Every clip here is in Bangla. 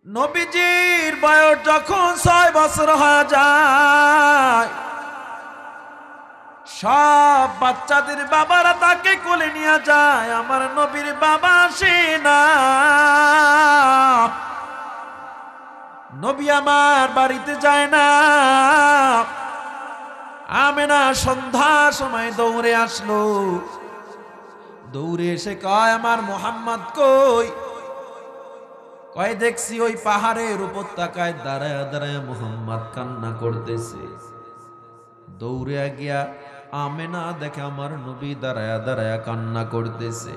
নবীজির বয়স যখন 6 বছর হয়ে যায়, সব বাচ্চাদের বাবারা তাকে কোলে নিয়ে যায়। আমার নবীর বাবা আসে না। নবী আমার বাড়িতে যায় না। আমেনা সন্ধ্যার সময় দৌড়ে আসলো। দৌড়ে এসে কয়, আমার মোহাম্মদ কই? কয়, দেখছি ওই পাহাড়ের উপত্যকায় দাঁড়ায় দাঁড়ায় মোহাম্মদ কান্না করতেছে। দৌড়ে গিয়া আমেনা দেখে আমার নবী দাঁড়ায় দাঁড়ায় কান্না করতেছে।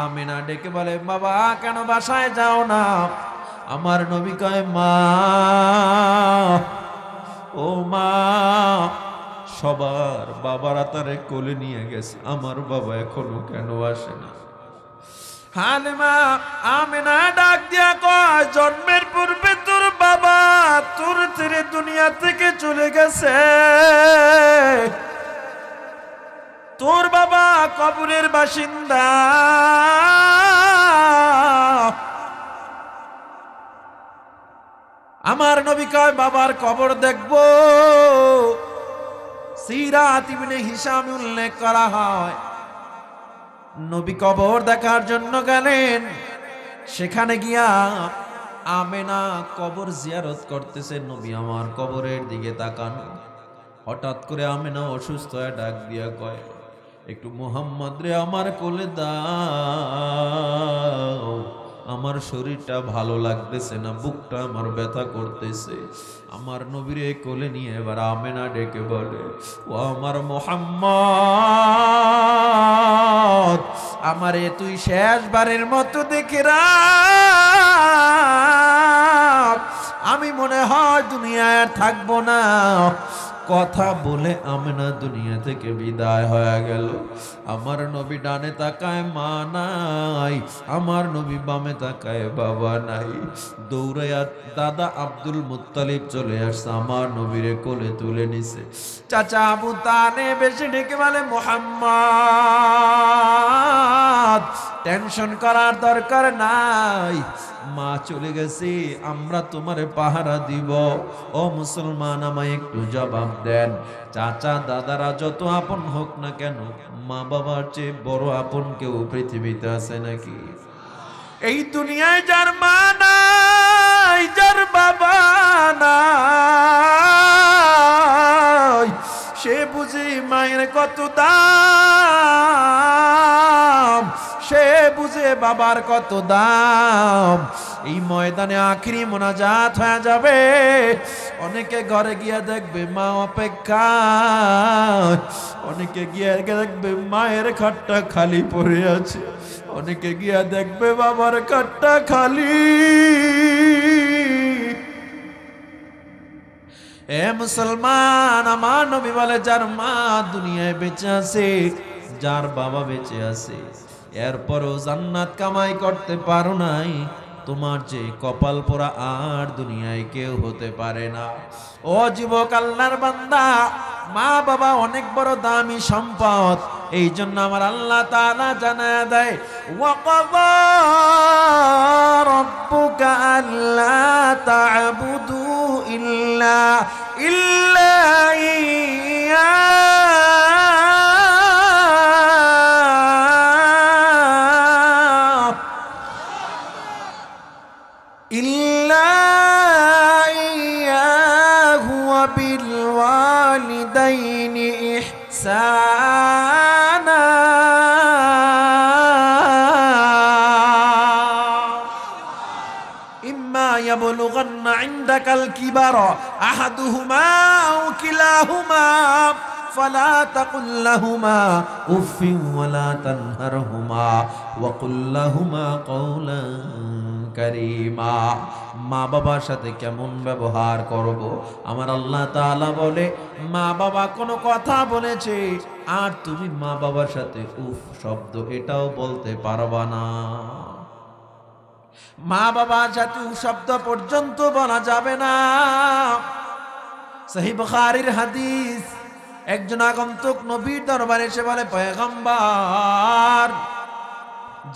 আমেনা ডেকে বলে, বাবা কেন বাসায় যাও না? আমার নবী কয়, মা, ও মা, সবার বাবারা তারে কোলে নিয়ে গেছে, আমার বাবা এখনো কেন আসে না? হালিমা আমেনা ডাক দিয়া কয়, জন্মের পূর্বে তোর বাবা তোর ছেড়ে দুনিয়া থেকে চলে গেছে। তোর বাবা কবরের বাসিন্দা। আমার নবী কয়, বাবার কবর দেখবো। সিরাত ইবনে হিশামে উল্লেখ করা হয়, নবী কবর দেখার জন্য গেলেন। সেখানে গিয়া আমেনা কবর জিয়ারত করতেছে। নবী আমার কবরের দিকে তাকানো। হঠাৎ করে আমেনা অসুস্থ হয়ে ডাক দিয়া কয়, একটু মুহাম্মদ রে আমার কোলে দাও, আমার শরীরটা ভালো লাগতেছে না, বুকটা আমার ব্যথা করতেছে। আমার নবীরে কোলে নিয়ে এবার আমেনা ডেকে বলে, ও আমার মুহাম্মদ, আমারে তুই শেষবারের মতো দেখে রাখ, আমি মনে হয় দুনিয়ায় থাকবো না। কথা বলে আমেনা দুনিয়া থেকে বিদায় হয়ে গেল। আমার নবী ডানে তাকায়, মা নাই। আমার নবী বামে তাকায়, বাবা নাই। দৌড়াইয়া দাদা আব্দুল মুত্তালিব চলে আসছে, আমার নবীরে কোলে তুলে নিছে। চাচা আবু তালেব বেশি ডেকে বলে, মুহাম্মদ টেনশন করার দরকার নাই, মা চলে গেছে, আমরা তোমারে পাহারা দিব। ও মুসলমান, আমায় একটু জবাব দেন, চাচা দাদারা যত আপন হোক না কেন, মা বাবার চেয়ে বড় আপন কেউ পৃথিবীতে আছে নাকি? এই দুনিয়ায় যার মা নাই, যার বাবা নাই, সে বুঝি মায়ের কত দাম, সে বুঝে বাবার কত দাম। এই ময়দানে আখিরি মোনাজাত হয়ে যাবে। অনেকে ঘরে গিয়া দেখবে মা অপেক্ষা, অনেকে গিয়া দেখবে মায়ের খাটটা খালি পড়ে আছে, অনেকে গিয়া দেখবে বাবার খাটটা খালি। এ মুসলমান, আমার নবী বলে, যার মা দুনিয়ায় বেঁচে আছে, যার বাবা বেঁচে আছে, এরপরও জান্নাত কামাই করতে পারো নাই, তোমার যে কপাল পোড়া আর দুনিয়ায় কেউ হতে পারে না। ও যুবক, আল্লাহর বান্দা, মা বাবা অনেক বড় দামি সম্পদ। এই জন্য আমার আল্লাহ তাআলা জানায়া দেয়, ওয়াকাযা রাব্বুকা আল্লা তা'বুদু ইল্লা ইয়্যা وبالوالدين إحسانا إما يبلغن عندك الكبر أحدهما أو كلاهما فلا تقل لهما أف ولا تنهرهما وقل لهما قولا কারীমা। মা বাবার সাথে কেমন ব্যবহার করব, আমার আল্লাহ তাআলা বলে, মা বাবা কোনো কথা বলেছে আর তুমি মা বাবার সাথে উফ শব্দ এটাও বলতে পারবা না। মা বাবার সাথে উফ শব্দ পর্যন্ত বলা যাবে না। সহিহ বুখারীর হাদিস, একজন আগন্তুক নবীর দরবারে এসে বলে, পয়গম্বর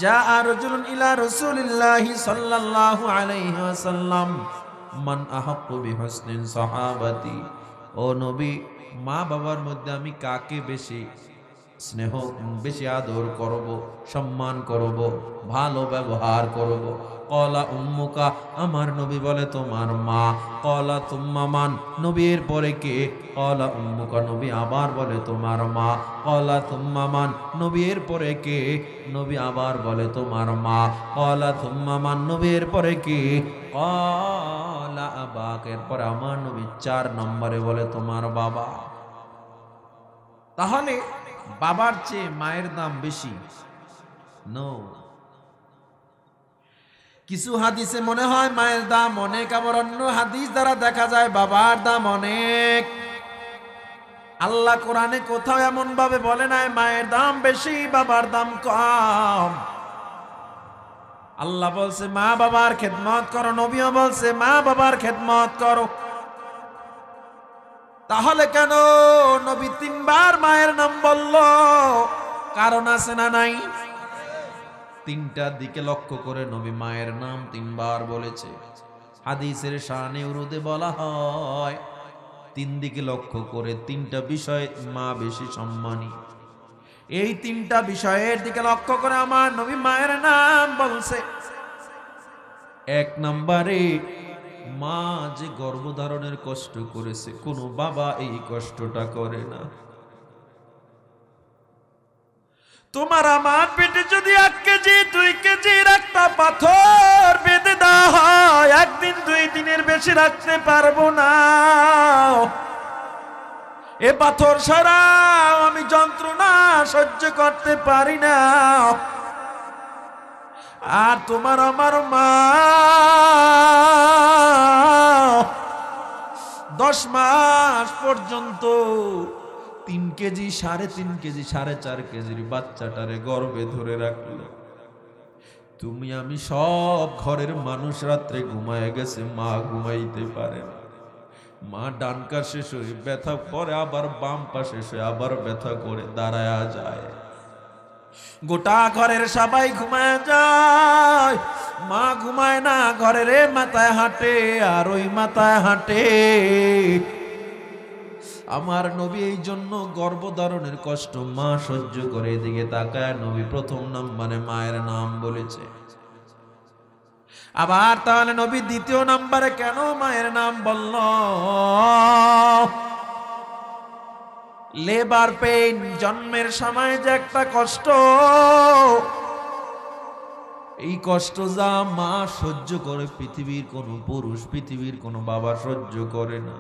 জাআ রাজুলুন ইলা রাসূলিল্লাহি সাল্লাল্লাহু আলাইহি ওয়াসাল্লাম মান আহাক্কু বিহুসনিন সাহাবাতি, ও নবী, মা বাবার মধ্যে আমি কাকে বেশি স্নেহ, বেশি আদর করব, সম্মান করব, ভালো ব্যবহার করব? কলা উম্মুকা, আমার নবী বলে তোমার মা। কলা তুম্মা মান, নবীর পরে কে? কলা উম্মুকা, নবী আবার বলে তোমার মা। কলা তুম্মা মান, নবীর পরে কে? নবী আবার বলে তোমার মা। কলা তুম্মা মান, নবীর পরে কে? কলা আবাক, এরপর আমার নবী 4 নম্বরে বলে তোমার বাবা। তাহলে বাবার চেয়ে মায়ের দাম বেশি? নো। কিছু হাদিসে মনে হয় মায়ের দাম অনেক, আবার অন্য হাদিস দ্বারা দেখা যায় বাবার দাম অনেক। আল্লাহ কোরআনে কোথাও এমন ভাবে বলে নাই মায়ের দাম বেশি বাবার দাম কম। আল্লাহ বলছে মা বাবার খেদমত করো, নবীও বলছে মা বাবার খেদমত করো। তাহলে কেন নবী 3 বার মায়ের নাম বলল? কারণ আছে না নাই? 3টা দিকে লক্ষ্য করে নবী মায়ের নাম 3 বার বলেছে। হাদিসের শানে উরুদে বলা হয় 3 দিকে লক্ষ্য করে 3টা বিষয় মা বেশি সম্মানী। এই 3টা বিষয়ের দিকে লক্ষ্য করে আমার নবী মায়ের নাম বলছে। 1 নম্বরে, মা যে গর্ভধারণের কষ্ট করেছে, কোনো বাবা এই কষ্টটা করে না। তোমার আমার পেটে যদি 1 কেজি 2 কেজির একটা পাথর বেঁধে দেওয়া হয়, 1 দিন 2 দিনের বেশি রাখতে পারবো না। এ পাথর সরাও, আমি যন্ত্রণা সহ্য করতে পারি না। আর তোমার আমার মা 10 মাস পর্যন্ত 3 কেজি 3.5 কেজি 4.5 কেজির বাচ্চাটারে গর্ভে ধরে রাখলো। তুমি আমি সব ঘরের মানুষ রাত্রে ঘুমায় গেছে, মা ঘুমাইতে পারে না। মা ডান পাশে শুয়ে ব্যথা পরে, আবার বাম পাশে শুয়ে আবার ব্যথা করে দাঁড়ায়া যায়। গোটা ঘরের সবাই ঘুমায় যায়, মা ঘুমায় না, ঘরের মাথায় হাঁটে আর ওই মাথায় হাঁটে। আমার নবী এই জন্য গর্ভধারণের কষ্ট মা সহ্য করে। এদিকে তাকায় নবী 1ম নম্বরে মায়ের নাম বলেছে। আবার তাহলে নবী 2য় নম্বরে কেন মায়ের নাম বলল? লেবার পেইন, জন্মের সময় যে একটা কষ্ট, এই কষ্ট যা মা সহ্য করে পৃথিবীর কোনো পুরুষ, পৃথিবীর কোনো বাবা সহ্য করে না।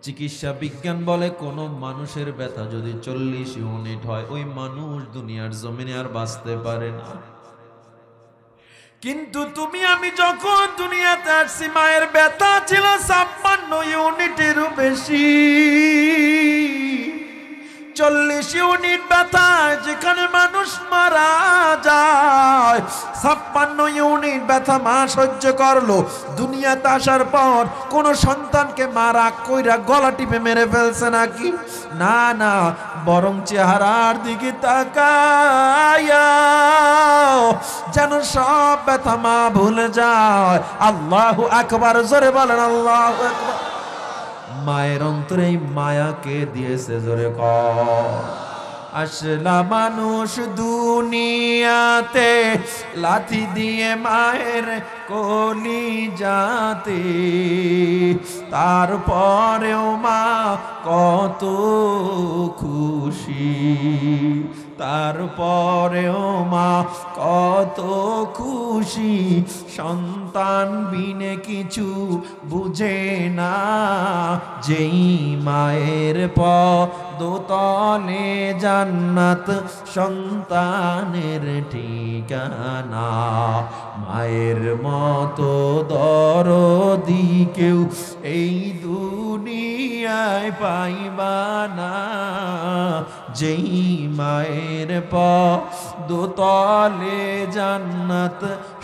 চিকিৎসা বিজ্ঞান বলে কোন মানুষের ব্যথা যদি 40 ইউনিট হয়, ওই মানুষ দুনিয়ার জমিনে আর বাঁচতে পারে না। কিন্তু তুমি আমি যখন দুনিয়াতে আসছি, মায়ের ব্যথা ছিল 56 ইউনিটেরও বেশি। 40 ইউনিট ব্যথা যেখানে মানুষ মারা যায়, 56 ইউনিট ব্যথা মা সহ্য করলো। দুনিয়াতে আসার পর কোন সন্তানকে মারা কইরা গলা টিপে মেরে ফেলছে নাকি? না না, বরং চেহারার দিকে তাকায়া যেন সব ব্যথা মা ভুলে যায়। আল্লাহু আকবার, জোরে বলেন আল্লাহু আকবার। মায়ের অন্তরে মায়াকে দিয়েছে, জোরে কর। আসলা মানুষ দুনিয়াতে লাথি দিয়ে মায়ের কলি যাতে, তারপরেও মা কত খুশি, তারপরেও মা কত খুশি। সন্তান বিনে কিছু বুঝে না, যেই মায়ের পদতলে জান্নাত সন্তানের ঠিকানা। মায়ের মতো দরদি কেউ এই দুনিয়ায় পাইবা না, যেই মায়ের পদতলে জান্নাত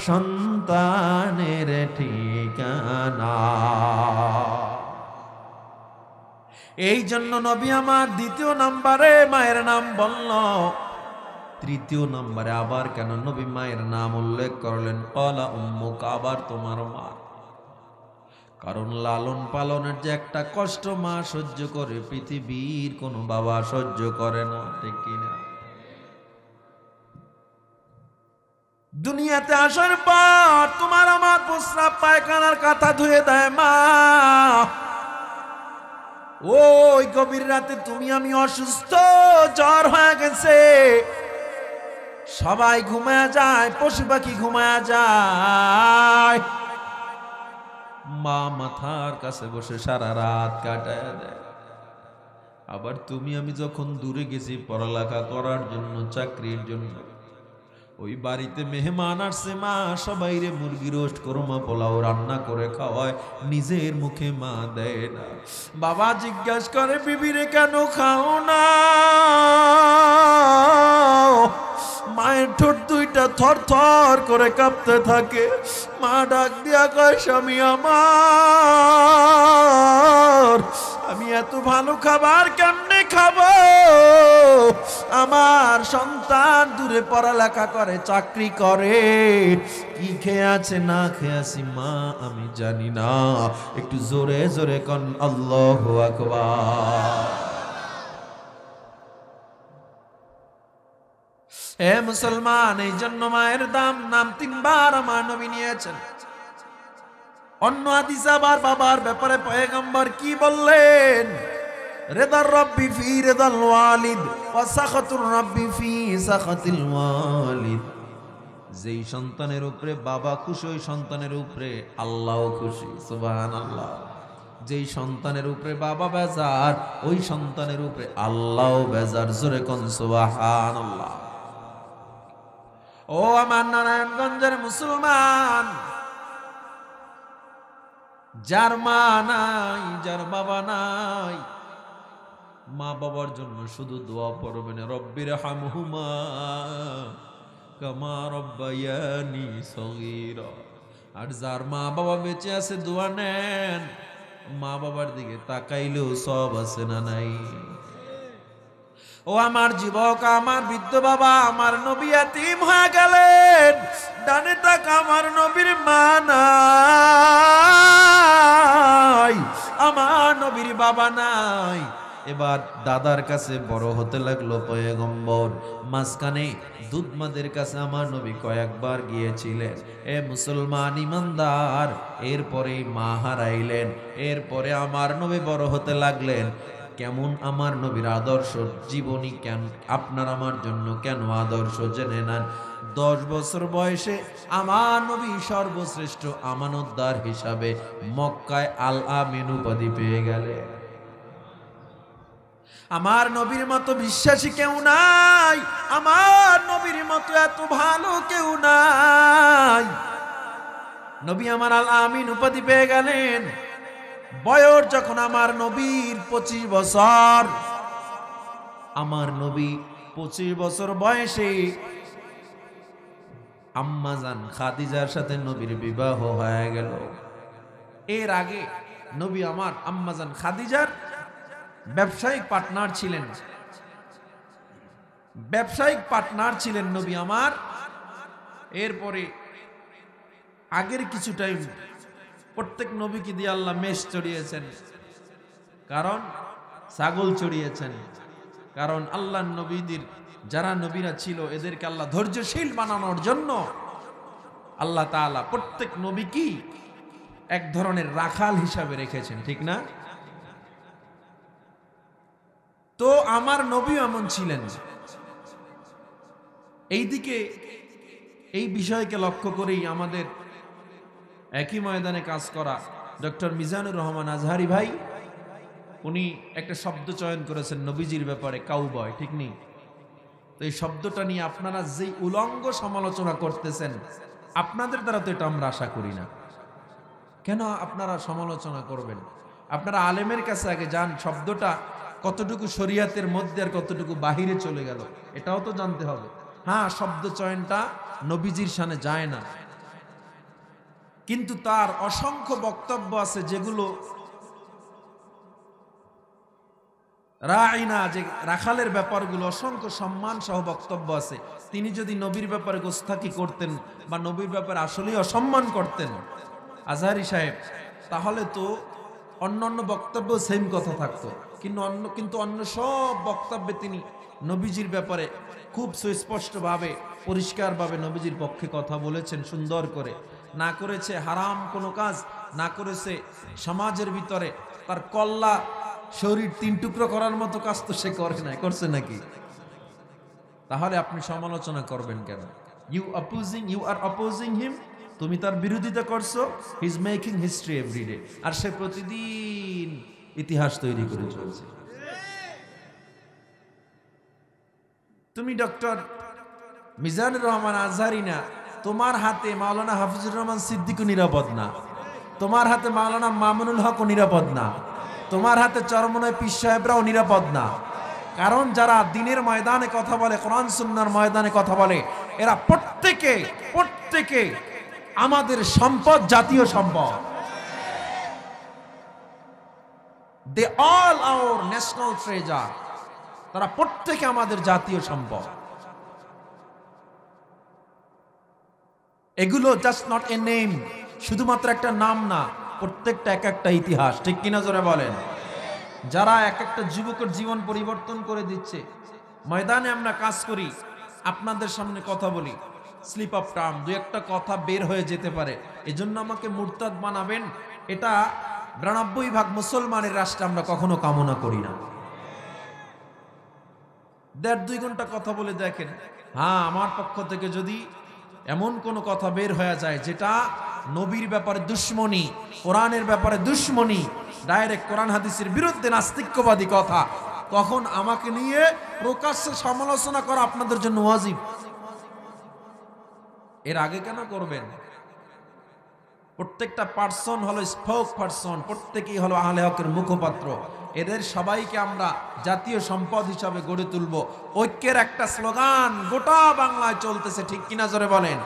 সন্তানের ঠিকানা। এই জন্য নবী আমার 2য় নম্বরে মায়ের নাম বলল। তৃতীয় নম্বরে আবার কেন নবী মায়ের নাম উল্লেখ করলেন? ক্বালা উম্মুকা, আবার তোমার মা। কারণ লালন পালনের যে একটা কষ্ট মা সহ্য করে, পৃথিবীর কোনো বাবা সহ্য করে না, ঠিক কিনা? দুনিয়াতে আসার পর তোমার আমার প্রস্রাব পায়খানার কাঁথা ধুয়ে দেয় মা। ওই গভীর রাতে তুমি আমি অসুস্থ, জ্বর হয়ে গেছে, সবাই ঘুমায়া যায়, পশু পাখি ঘুমায়া যায়, মা মাথার কাছে বসে সারা রাত কাটায় দেয়। আবার তুমি আমি যখন দূরে গেছি পড়ালেখা করার জন্য, চাকরির জন্য, ওই বাড়িতে মেহমান আসছে, মা সবাই রে মুরগি রোস্ট কোরমা পোলাও রান্না করে খাওয়ায়, নিজের মুখে মা দেয় না। বাবা জিজ্ঞাসা করে, বিবিরে কেন খাও না? মায়ের ঠোঁট দুইটা থর থর করে কাঁপতে থাকে। মা ডাক দিয়া কয়, স্বামী আমার, আমি এত ভালো খাবার কেমনে খাবো? আমার সন্তান দূরে পড়ালেখা করে, চাকরি করে, কি খেয়ে আছে না খেয়ে আছি মা আমি জানি না। একটু জোরে জোরে কন আল্লাহু আকবার। হে মুসলমান, এই জন্য মায়ের নাম তিনবার আমার নবী নিয়েছেন। অন্য হাদিসে আবার বাবার ব্যাপারে পয়গম্বর কি বললেন? রিদার রাব্বি ফি রিদাল ওয়ালিদ ওয়া সাখাতুর রাব্বি ফি সাখাতিল ওয়ালিদ। যেই সন্তানের উপরে বাবা খুশি, ওই সন্তানের উপরে আল্লাহও খুশি। সুবহানাল্লাহ। যেই সন্তানের উপরে বাবা বেজার, ওই সন্তানের উপরে আল্লাহও বেজার। জোরে কোন সুবহানাল্লাহ। ও আমার নারায়ণগঞ্জের মুসলমান, যার মা নাই, যার বাবা নাই, মা বাবার জন্য শুধু দোয়া পড়বেন, রব্বির হামহুমা কামা রব্বায়ানি সগীরা। আর যার মা বাবা বেঁচে আছে, দোয়া নেন, মা বাবার দিকে তাকাইলেও সব আছে না নাই? ও আমার যুবক, আমার বৃদ্ধ বাবা, আমার নবী এতিম হয়ে গেলেন, ডানে তাক, আমার নবীর মা নাই, আমার নবীর বাবা নাই। এবার দাদার কাছে বড় হতে লাগলো পয়গম্বর। মাঝখানে দুধমাদের কাছে আমার নবী কয়েকবার গিয়েছিলেন। এ মুসলমান ইমানদার, এরপরে মা হারাইলেন, এরপরে আমার নবী বড় হতে লাগলেন। কেমন আমার নবীর আদর্শ জীবনী, কেন আপনার আমার জন্য কেন আদর্শ জেনে নেন। 10 বছর বয়সে আমার নবী সর্বশ্রেষ্ঠ আমানতদার হিসাবে মক্কায় আল আমিন উপাধি পেয়ে গেলেন। আমার নবীর মতো বিশ্বাসী কেউ নাই, আমার নবীর মতো এত ভালো কেউ নাই। নবী আমার আল আমিন উপাধি পেয়ে গেলেন। বয়স যখন আমার নবীর 25 বছর, আমার নবী 25 বছর বয়সে আম্মাজান খাদিজার সাথে নবীর বিবাহ হয়ে গেল। এর আগে নবী আমার আম্মাজান খাদিজার ব্যবসায়িক পার্টনার ছিলেন, ব্যবসায়িক পার্টনার ছিলেন নবী আমার। এরপরে আগের কিছু টাইম প্রত্যেক নবীকে দিয়ে আল্লাহ মেষ চড়িয়েছেন, কারণ ছাগল চড়িয়েছেন, কারণ আল্লাহ নবীদের যারা নবীরা ছিল এদেরকে আল্লাহ ধৈর্যশীল বানানোর জন্য আল্লাহ তাআলা প্রত্যেক নবীকে এক ধরনের রাখাল হিসাবে রেখেছেন, ঠিক না? তো আমার নবী এমন ছিলেন। এইদিকে এই বিষয়কে লক্ষ্য করেই আমাদের একই ময়দানে কাজ করা ডক্টর মিজানুর রহমান আজহারি ভাই, উনি একটা শব্দ চয়ন করেছেন নবীজির ব্যাপারে, কাউবয়, ঠিক নেই? তো এই শব্দটা নিয়ে আপনারা যেই উলঙ্গ সমালোচনা করতেছেন, আপনাদের দ্বারা তো এটা আমরা আশা করি না। কেন আপনারা সমালোচনা করবেন? আপনারা আলেমের কাছে আগে যান, শব্দটা কতটুকু শরিয়াতের মধ্যে আর কতটুকু বাহিরে চলে গেল এটাও তো জানতে হবে। হ্যাঁ, শব্দ চয়নটা নবীজির শানে যায় না, কিন্তু তার অসংখ্য বক্তব্য আছে যেগুলো রাইনা, যে রাখালের ব্যাপারগুলো অসংখ্য সম্মান সহ বক্তব্য আছে। তিনি যদি নবীর ব্যাপারে গোস্তাকি করতেন বা নবীর ব্যাপারে আসলেই অসম্মান করতেন আজহারি সাহেব, তাহলে তো অন্য বক্তব্য সেম কথা থাকতো। কিন্তু অন্য সব বক্তব্যে তিনি নবীজির ব্যাপারে খুব সুস্পষ্টভাবে পরিষ্কারভাবে নবীজির পক্ষে কথা বলেছেন সুন্দর করে। না করেছে হারাম কোনো কাজ, না করেছে সমাজের ভিতরে তার কল্লা শরীর 3 টুকরো করার মতো কাজ তো সে করে নাই, করছে নাকি? তাহলে আপনি সমালোচনা করবেন কেন? ইউ আর অপোজিং হিম, তুমি তার বিরোধিতা করছো। He is making history everyday, আর সে প্রতিদিন ইতিহাস তৈরি করে চলছে। তুমি ডক্টর মিজানুর রহমান আজহারি না, তোমার হাতে মাওলানা হাফিজুর রহমান সিদ্দিকও নিরাপদ না, তোমার হাতে মাওলানা মামুনুল হকও নিরাপদ না, তোমার হাতে চরমনায় পীর সাহেবরাও নিরাপদ না। কারণ যারা দিনের ময়দানে কথা বলে, কোরআন সুন্নাহর ময়দানে কথা বলে, এরা প্রত্যেকে আমাদের সম্পদ, জাতীয় সম্পদ। They all our national treasure, তারা প্রত্যেকে আমাদের জাতীয় সম্পদ। এগুলো জাস্ট নট এ নেম, শুধুমাত্র একটা নাম না, প্রত্যেকটা এক একটা ইতিহাস। ঠিক কিনা জোরে বলেন? যারা এক একটা যুবকের জীবন পরিবর্তন করে দিচ্ছে। ময়দানে আমরা কাজ করি, আপনাদের সামনে কথা বলি, স্লিপ অফ টার্ম, দু একটা কথা বের হয়ে যেতে পারে, এজন্য আমাকে মুরতাদ বানাবেন, এটা 92% মুসলমানের রাষ্ট্রে আমরা কখনো কামনা করি না। 1.5-2 ঘন্টা কথা বলে দেখেন, হ্যাঁ আমার পক্ষ থেকে যদি এমন কোনো কথা বের হয়ে যায় যেটা নবীর ব্যাপারে দুশ্মনী, কোরআনের ব্যাপারে দুশ্মনী, ডাইরেক্ট কোরআন হাদিসের বিরুদ্ধে নাস্তিক্যবাদী কথা, তখন আমাকে নিয়ে প্রকাশ্যে সমালোচনা করা আপনাদের জন্য ওয়াজিব। এর আগে কেন করবেন? প্রত্যেকটা পার্সন হলো স্পোক পার্সন, প্রত্যেকেই হলো আহলে হকের মুখপাত্র। এদের সবাইকে আমরা জাতীয় সম্পদ হিসাবে গড়ে তুলব। ঐক্যের একটা স্লোগান গোটা বাংলায় চলতেছে, ঠিক কিনা জোরে বলেন?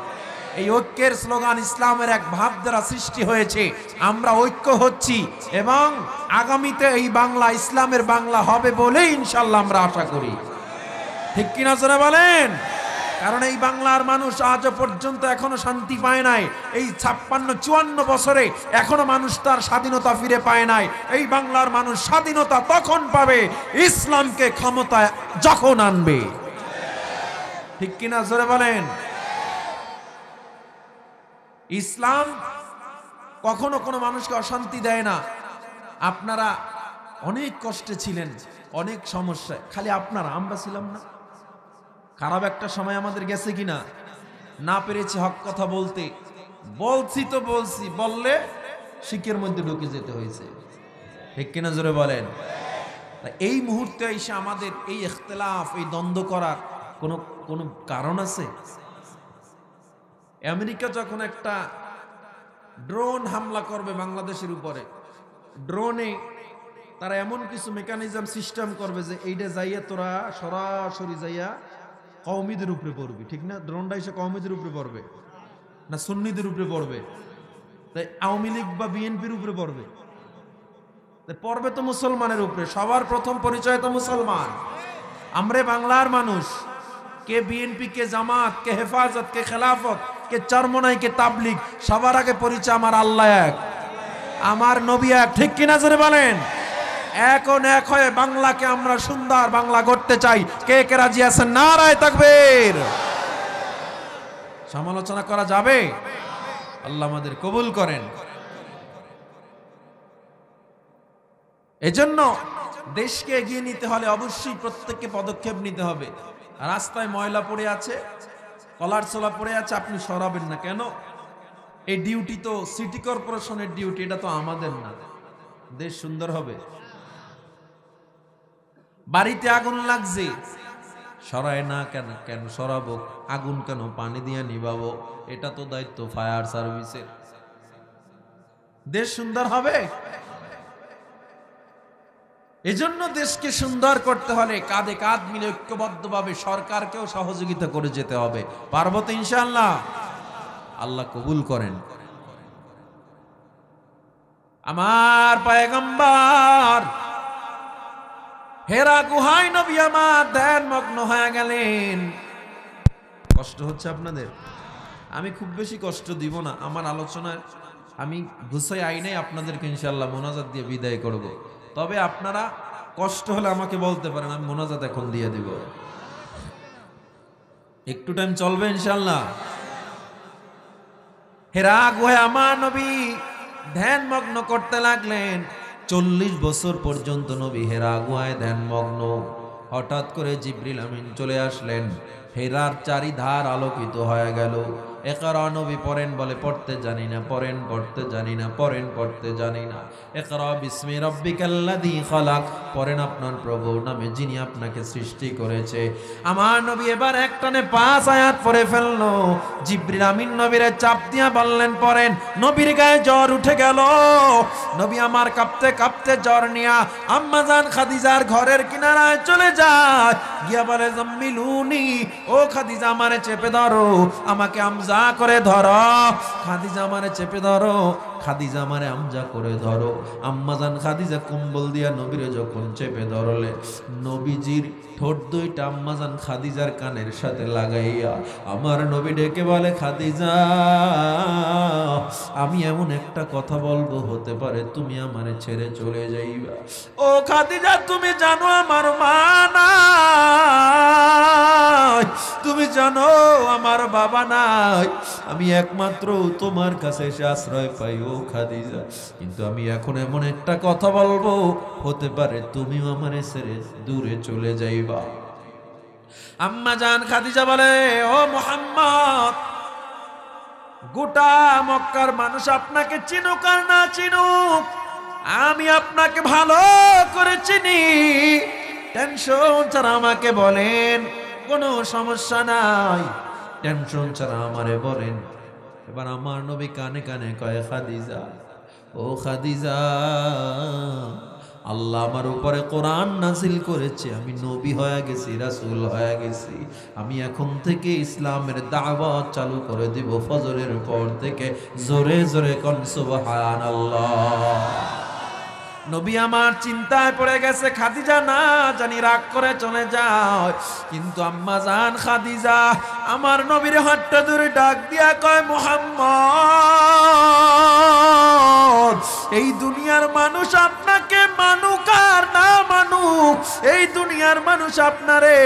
এই ঐক্যের স্লোগান ইসলামের এক ভাব দ্বারা সৃষ্টি হয়েছে। আমরা ঐক্য হচ্ছি এবং আগামীতে এই বাংলা ইসলামের বাংলা হবে বলে ইনশাল্লাহ আমরা আশা করি। ঠিক কিনা জোরে বলেন? কারণ এই বাংলার মানুষ আজও পর্যন্ত এখনো শান্তি পায় নাই। এই 56-54 বছরে এখনো মানুষ তার স্বাধীনতা ফিরে পায় নাই। এই বাংলার মানুষ স্বাধীনতা তখন পাবে ইসলামকে ক্ষমতায় যখন আনবে। ঠিক কিনা জোরে বলেন? ইসলাম কখনো কোনো মানুষকে অশান্তি দেয় না। আপনারা অনেক কষ্টে ছিলেন, অনেক সমস্যায়, খালি আপনারা, আমরা ছিলাম না? খারাপ একটা সময় আমাদের গেছে কিনা? না পেরেছি হক কথা বলতে, বলছি তো বলছি, বললে শিকের মধ্যে ঢুকে যেতে হয়েছে। ঠিক কিনা জোরে বলেন? এই মুহূর্তে এসে আমাদের এই ইখতিলাফ, এই দ্বন্দ্ব করার কোনো কারণ আছে? আমেরিকা যখন একটা ড্রোন হামলা করবে বাংলাদেশের উপরে, ড্রোনে তারা এমন কিছু মেকানিজম সিস্টেম করবে যে এইটা যাইয়া তোরা সরাসরি যাইয়া কওমিদের উপরে পড়বে। ঠিক না? ড্রোনটা এসে কওমিদের উপরে পড়বে না সুন্নিদের উপরে পড়বে? তাই আওয়ামী লীগ বা বিএনপির উপরে পড়বে? পড়বে তো মুসলমানের উপরে। সবার প্রথম পরিচয় তো মুসলমান। আমরা বাংলার মানুষ, কে বিএনপি, কে জামাত, কে হেফাজত, কে খেলাফত, কে চরমনাই, কে তাবলিগ, সবার আগে পরিচয় আমার আল্লাহ এক, আমার নবী এক। ঠিক কিনা জোরে বলেন? এখন এক হয়ে বাংলাকে আমরা সুন্দর বাংলা গড়তে চাই। কে কে রাজি আছেন? নারায়ে তাকবীর। সমালোচনা করা যাবে? আল্লাহ আমাদের কবুল করেন। এজন্য দেশকে এগিয়ে নিতে হলে অবশ্যই প্রত্যেককে পদক্ষেপ নিতে হবে। রাস্তায় ময়লা পড়ে আছে, কলার ছোলা পড়ে আছে, আপনি সরাবেন না কেন? এই ডিউটি তো সিটি কর্পোরেশনের ডিউটি, এটা তো আমাদের না। দেশ সুন্দর হবে। বাড়িতে আগুন লাগছে, সরায় না কেন? কেন সরাবো? আগুন কেন? পানি দিয়ে নিভাবো, এটা তো দায়িত্ব ফায়ার সার্ভিসের। দেশ সুন্দর হবে। এজন্য দেশকে সুন্দর করতে হলে কাঁধে কাঁধ মিলে ঐক্যবদ্ধভাবে সরকারকেও সহযোগিতা করে যেতে হবে। পারবো তো ইনশাআল্লাহ? আল্লাহ কবুল করেন। আমার পয়গম্বর হেরা গুহায় নবী আমার ধ্যান মগ্ন হয়ে গেলেন। কষ্ট হচ্ছে আপনাদের? আমি খুব বেশি কষ্ট দিব না, আমার আলোচনায় আমি গুছাই আইনে আপনাদেরকে ইনশাআল্লাহ মোনাজাত দিয়ে বিদায় করব। তবে আপনারা কষ্ট হলে আমাকে বলতে পারেন, আমি মোনাজাত এখন দিয়ে দিব। একটু টাইম চলবে ইনশাআল্লাহ। হেরা গুহায় আমার নবী ধ্যান মগ্ন করতে লাগলেন। 40 বছর পর্যন্ত নবী হেরা গুহায় ধ্যান মগ্ন। হঠাৎ করে জিবরিল আমিন চলে আসলেন, হেরার চারিধার আলোকিত হয়ে গেল। ইকরা নবী পড়েন, বলে পড়তে জানি না, পড়েন পড়তে জানি না, পড়েন পড়তে জানি না। ইকরা বিসমি রাব্বিকাল্লাযী খালাক, পড়েন আপনার প্রভুর নামে যিনি আপনাকে সৃষ্টি করেছে। আমার নবী এবার একটানে 5 আয়াত পড়ে ফেললো। জিবরিল আমিন নবীরে চাপ দিয়া বললেন পড়েন। নবীর গায়ে জ্বর উঠে গেল। নবী আমার কাঁপতে কাঁপতে জ্বর নিয়া আম্মা জান খাদিজার ঘরের কিনারায় চলে যায়, গিয়া বলে জাম্মিলুনি, ও খাদিজা আমারে চেপে ধরো, আমাকে আমজা করে ধরো। খাদিজা আমারে চেপে ধরো, খাদিজা আমারে আমজা করে ধরো। আম্মাজান খাদিজা কম্বল দিয়া নবীরে যখন চেপে ধরলে, নবীজির ঠোঁট দুইটা আম্মাজান খাদিজার কানের সাথে লাগাইয়া আমার নবী ডেকে বলে, খাদিজা আমি এমন একটা কথা বলবো, হতে পারে তুমি আমারে ছেড়ে চলে যাইবা। ও খাদিজা তুমি জানো আমার মা নাই, তুমি জানো আমার বাবা নাই, আমি একমাত্র তোমার কাছে এসে আশ্রয় পাই ও খাদিজা। কিন্তু আমি এখন এমন একটা কথা বলবো, হতে পারে তুমিও আমারে ছেড়ে দূরে চলে যাইবা। আম্মা জান খাদিজা বলে, ও মুহাম্মদ, গোটা মক্কার মানুষ আপনাকে চিনুক আর না চিনুক, আমি আপনাকে ভালো করে চিনি। টেনশন ছাড়া আমাকে বলেন, কোনো সমস্যা নাই, টেনশন ছাড়া আমারে বলেন। এবার আমার নবী কানে কানে কয়, খাদিজা ও খাদিজা, আল্লাহ আমার উপরে কোরআন নাজিল করেছে, আমি নবী হয়ে গেছি, রাসূল হয়ে গেছি। আমি এখন থেকে ইসলামের দাওয়াত চালু করে দিব ফজরের পর থেকে। জোরে জোরে কোন সুবহানাল্লাহ। নবী আমার চিন্তায় পড়ে গেছে, খাদিজা না জানি রাগ করে চলে যায়। কিন্তু আম্মা জান খাদিজা আমার নবীর হাতটা ধরে ডাক দিয়া কয়, মুহাম্মদ, এই দুনিয়ার মানুষ আপনাকে মানুক আর না মানুক, এই দুনিয়ার মানুষ আপনারে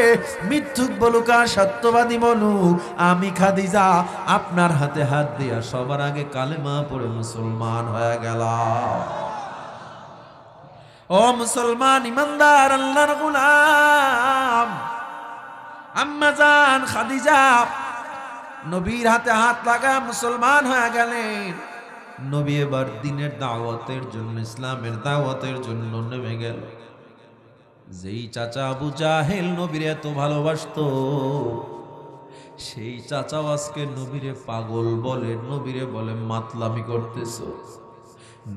মিথ্যুক বলুক আর সত্যবাদী বলুক, আমি খাদিজা আপনার হাতে হাত দিয়া সবার আগে কালেমা পড়ে মুসলমান হয়ে গেলাম। ও মুসলমান ইমানদার আল্লাহর গোলাম, আম্মা জান খাদিজা নবীর হাতে হাত লাগা মুসলমান হয়ে গেলেন। নবী এবার দ্বীনের দাওয়াতের জন্য, ইসলামের দাওয়াতের জন্য নেমে গেল। যেই চাচা আবু জাহেল নবীর এত ভালোবাসতো, সেই চাচাও আজকে নবীরে পাগল বলে, নবীরে বলে মাতলামি করতেছো।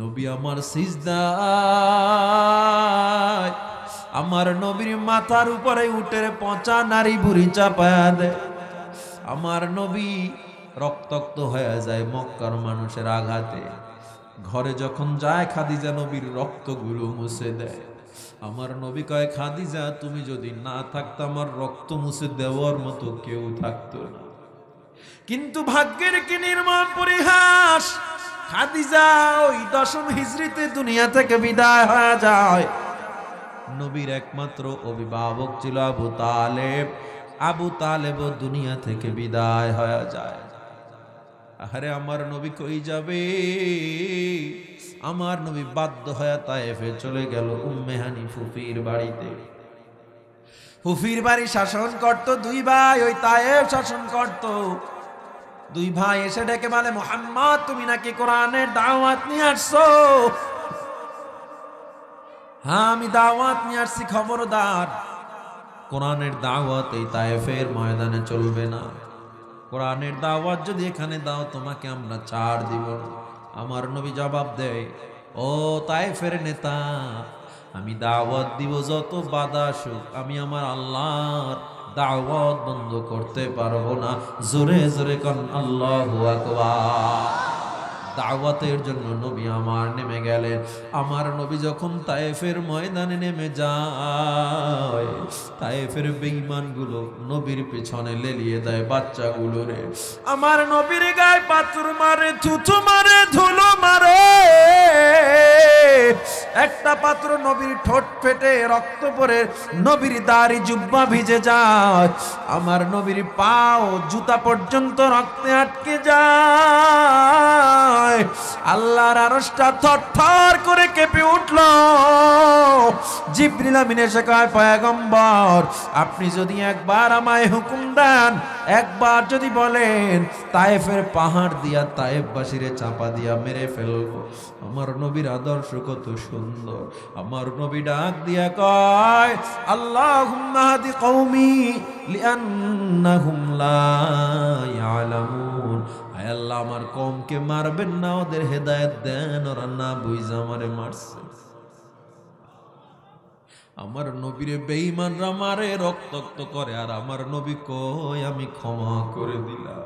নবী আমার সিজদায় আমার নবীর মাথার উপরে উটের পচা নারী বুড়ি চাপায়া দেয়। আমার নবী রক্তাক্ত হয়ে যায় মক্কার মানুষের আঘাতে। ঘরে যখন যায় খাদিজা নবীর রক্তগুলো মুছে দেয়। আমার নবী কয়, খাদিজা তুমি যদি না থাকতো আমার রক্ত মুছে দেওয়ার মতো কেউ থাকতো না। কিন্তু ভাগ্যের কি নির্মম পরিহাস, খাদিজা ওই 10ম হিজরিতে দুনিয়া থেকে বিদায় হয়ে যায়। নবীর একমাত্র অভিভাবক ছিল আবু তালেব। আবু তালেব দুনিয়া থেকে বিদায় হয়ে যায়। আরে আমার নবী কই যাবে? আমার নবী বাধ্য হয়ে তায়েফে চলে গেল উম্মে হানি ফুফির বাড়িতে। ফুফির বাড়ি শাসন করত 2 ভাই, ওই তায়েফ শাসন করত। 2 ভাই এসে ডেকে বলে, মুহাম্মদ তুমি নাকি কোরআনের দাওয়াত নিয়ে আসছো? হ্যাঁ আমি দাওয়াত নিয়ে আসছি, খবরদার কোরআনের দাওয়াত এই তায়েফের ময়দানে চলবে না। কোরআনের দাওয়াত যদি এখানে দাও তোমাকে আমরা ছাড় দিব না। আমার নবী জবাব দেয়, ও তায়েফের নেতা, আমি দাওয়াত দিব যত বাধা আসুক, আমি আমার আল্লাহর দাওয়াত বন্ধ করতে পারবো না। জোরে জোরে কোন আল্লাহু আকবার। দাওয়াতের জন্য নবী আমার নেমে গেলেন। আমার নবী যখন তায়েফের ময়দানে নেমে যায়, তায়েফের বেঈমানগুলো নবীর পেছনে লেলিয়ে দেয় বাচ্চাগুলোরে। আমার নবীর গায়ে পাথর মারে, থুথু মারে, ধুলো মারে। একটা পাত্র নবীর ঠোঁট ফেটে রক্ত পড়ে, নবীর দাড়ি জুব্বা ভিজে যায়। আমার নবীর পাও জুতা পর্যন্ত রক্তে আটকে যায়। আল্লাহর আরশটা থরথর করে কেঁপে উঠল। জিবরিল আমিন এসে কয়, পয়গম্বর আপনি যদি একবার আমায় হুকুম দেন, একবার যদি বলেন, তায়েফের পাহাড় দিয়া তায়েফবাসীরে চাপা দিয়া মেরে ফেলবো। আমার নবীর আদর্শ কত সুন্দর। আমার নবী ডাক দিয়া কয়, আল্লাহুম্মা হাদি কওমি লিআন্নাহুম লা ইয়ালামুন। আয় আল্লাহ, আমার কওমকে মারবেন না, ওদের হেদায়েত দেন, ওরা না বুঝা আমারে মারছে। আমার নবীরে বেঈমানরা মারে, রক্তাক্ত করে, আর আমার নবী কয় আমি ক্ষমা করে দিলাম।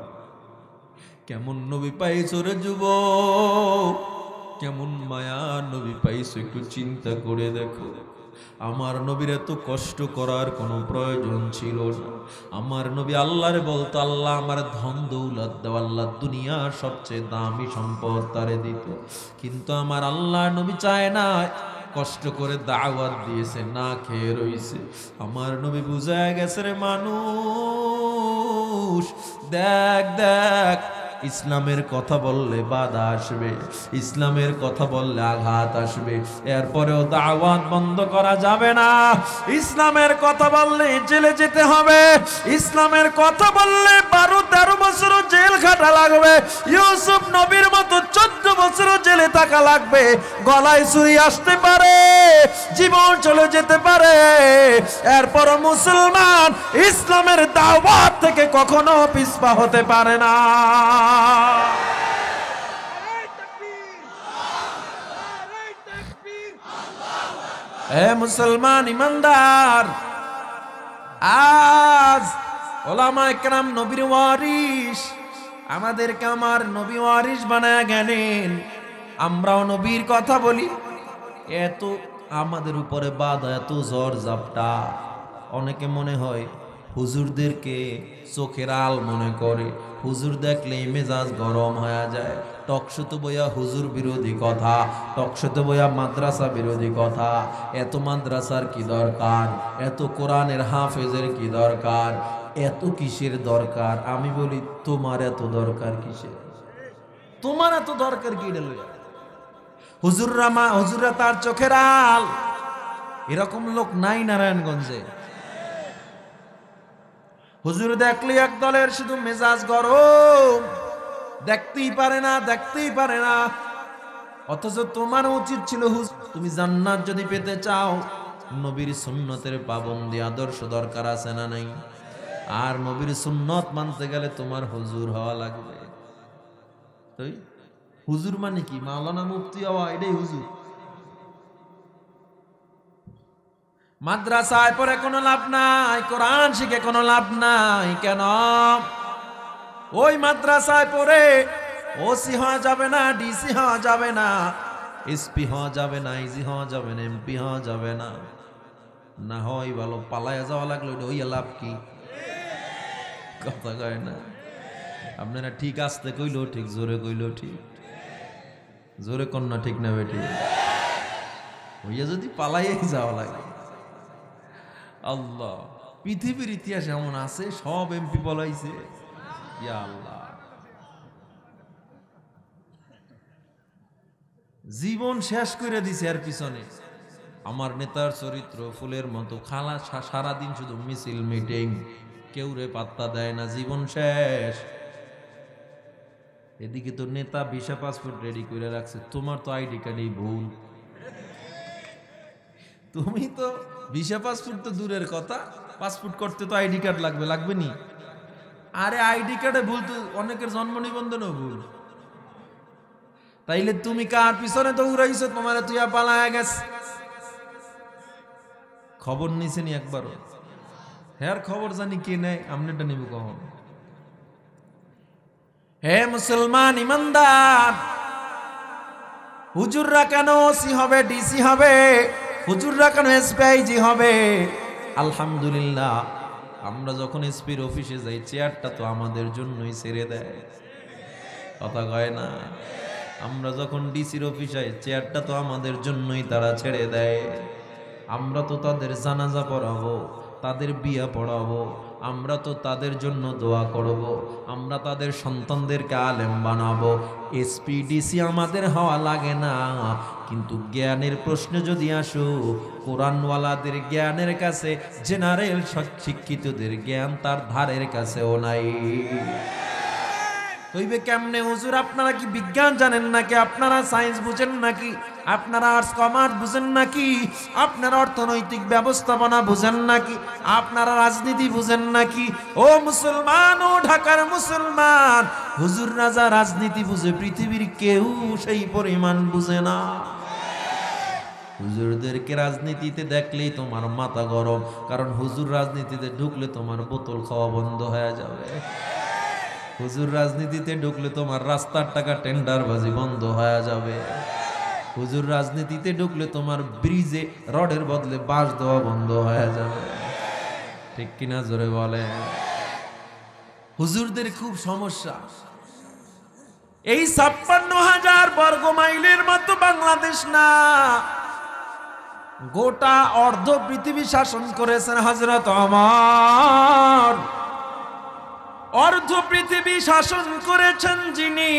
কেমন নবী পাইছো রে যুবক, কেমন মায়া নবী পাইছো, একটু চিন্তা করে দেখো। আমার নবীর এত কষ্ট করার কোনো প্রয়োজন ছিল না। আমার নবী আল্লাহরে বলতো, আল্লাহ আমার ধন দৌলত দাও, আল্লাহ দুনিয়ার সবচেয়ে দামি সম্পদ তারে দিত। কিন্তু আমার আল্লাহ নবী চায় না, কষ্ট করে দাওয়াত দিয়েছে, না খেয়ে রইছে। আমার নবী বুঝায় গেছে রে মানুষ, দেখ দেখ, ইসলামের কথা বললে বাধা আসবে, ইসলামের কথা বললে আঘাত আসবে, এরপরেও দাওয়াত বন্ধ করা যাবে না। ইসলামের কথা বললে জেলে যেতে হবে, ইসলামের কথা বললে 12-13 বছর জেল খাটা লাগবে। ইউসুফ নবীর মতো 14 বছর জেলে থাকা লাগবে। গলায় ছুরি আসতে পারে, জীবন চলে যেতে পারে, এরপরও মুসলমান ইসলামের দাওয়াত থেকে কখনো পিছপা হতে পারে না। এ মুসলমান ইমানদার, আজ ওলামায়ে কেরাম নবীর ওয়ারিস, আমাদেরকে আমার নবী ওয়ারিস বানায় গেলেন। আমরাও নবীর কথা বলি, এত আমাদের উপরে বাধা, এত ঝড় ঝাপটা। অনেকে মনে হয় হুজুরদেরকে চোখের আল মনে করে, হুজুর দেখলেই মেজাজ গরম হয়ে যায়। টকশোতে বইয়া হুজুর বিরোধী কথা, টকশোতে বইয়া মাদ্রাসা বিরোধী কথা। এত মাদ্রাসার কি দরকার, এত কোরআনের হাফেজের কি দরকার, এত কিসের দরকার? আমি বলি, তোমার এত দরকার কিসের? তোমার এত দরকার কি? হুজুররা তার চোখের আল। এরকম লোক নাই নারায়ণগঞ্জে? হুজুর দেখলে এক দলের শুধু মেজাজ গরম, দেখতেই পারে না, দেখতেই পারে না। অথচ তোমার উচিত ছিল, তুমি জান্নাত যদি পেতে চাও, নবীর সুন্নতের পাবন্দি আদর্শ দরকার আছে না নাই? আর নবীর সুন্নত মানতে গেলে তোমার হুজুর হওয়া লাগবে। তাই হুজুর মানে কি? মাওলানা মুফতি হওয়া, এটাই হুজুর। মাদ্রাসায় পড়ে কোনো লাভ নাই, কোরআন শিখে কোনো লাভ নাই। কেন? ওই মাদ্রাসায় পড়ে ওসি হওয়া যাবে না, ডিসি হওয়া যাবে না, এসপি হওয়া যাবে না, ইজি হওয়া যাবে না, এমপি হওয়া যাবে না। না হয় ভালো, পালায়া যাওয়া লাগলো, ওই লাভ কি? কথা কয় না আপনারা? ঠিক আসতে কইলো ঠিক, জোরে কইলো ঠিক, জোরে কন্যা ঠিক না বেটি? হইয়া যদি পালাইয়াই যাওয়া লাগে। আল্লাহ, পৃথিবীর ইতিহাস এমন আছে, সব এমপি পলাইছে। ইয়া আল্লাহ, জীবন শেষ করে দিছে এর পিছনে। আমার নেতার চরিত্র ফুলের মতো খালা, সারাদিন শুধু মিছিল মিটিং, কেউ রে পাত্তা দেয় না, জীবন শেষ। এদিকে তো নেতা ভিসা পাসপোর্ট রেডি করে রাখছে, তোমার তো আইডি কার্ডেই ভুল। তুমি তো ভিসা পাসপোর্ট তো দূরের কথা, পাসপোর্ট করতে তো আইডি কার্ড লাগবে, লাগবে নি? আরে আইডি কার্ডে ভুল তো অনেকের জন্ম নিবন্ধনও ভুল। তাইলে তুমি কার পিছনে তো উড়াইছো? তোমার তুই পালায়া গেছে, খবর নিছে নি একবারও? হ্যাঁ, খবর জানি কে নেয়, আমনেটা নিব কখন? হে মুসলমান ইমানদার, হুজুররা কেন ওসি হবে, ডিসি হবে, হুজুররা কেন এসপিআইজি হবে? আলহামদুলিল্লাহ, আমরা যখন এসপির অফিসে যাই চেয়ারটা তো আমাদের জন্যই ছেড়ে দেয়, কথা কয় না? আমরা যখন ডিসির অফিসে চেয়ারটা তো আমাদের জন্যই তারা ছেড়ে দেয়। আমরা তো তাদের জানাজা পড়াবো, তাদের বিয়া পড়াবো, আমরা তো তাদের জন্য দোয়া করব, আমরা তাদের সন্তানদেরকে আলেম বানাবো। এসপি ডিসি আমাদের হওয়া লাগে না, কিন্তু জ্ঞানের প্রশ্নে যদি আসো, কোরআনওয়ালাদের জ্ঞানের কাছে জেনারেল শিক্ষিতদের জ্ঞান তার ধারের কাছেও নাই। হইবে কেমনে হুজুর? আপনারা কি বিজ্ঞান জানেন নাকি? আপনারা সায়েন্স বুঝেন নাকি? আপনারা আর্টস কমার্স বুঝেন নাকি? আপনারা অর্থনৈতিক ব্যবস্থাপনা বুঝেন নাকি? আপনারা রাজনীতি বুঝেন নাকি? ও মুসলমান, ও ঢাকার মুসলমান, হুজুর রাজা রাজনীতি বুঝে পৃথিবীর কেউ সেই পরিমাণ বুঝে না। হুজুরদেরকে রাজনীতিতে দেখলেই তোমার মাথা গরম, কারণ হুজুর রাজনীতিতে ঢুকলে তোমার বোতল খাওয়া বন্ধ হয়ে যাবে। হুজুর রাজনীতিতে ঢুকলে তোমার রাস্তার টাকা টেন্ডারবাজি বন্ধ হয়ে যাবে। হুজুর রাজনীতিতে ঢুকলে তোমার ব্রিজে রডের বদলে বাঁশ দেওয়া বন্ধ হয়ে যাবে। ঠিক কিনা জোরে বলে? হুজুরদের খুব সমস্যা। এই ৫৬,০০০ বর্গ মাইলের মতো বাংলাদেশ না, গোটা অর্ধ পৃথিবী শাসন করেছেন হযরত ওমর। অর্ধ পৃথিবী শাসন করেছেন যিনি,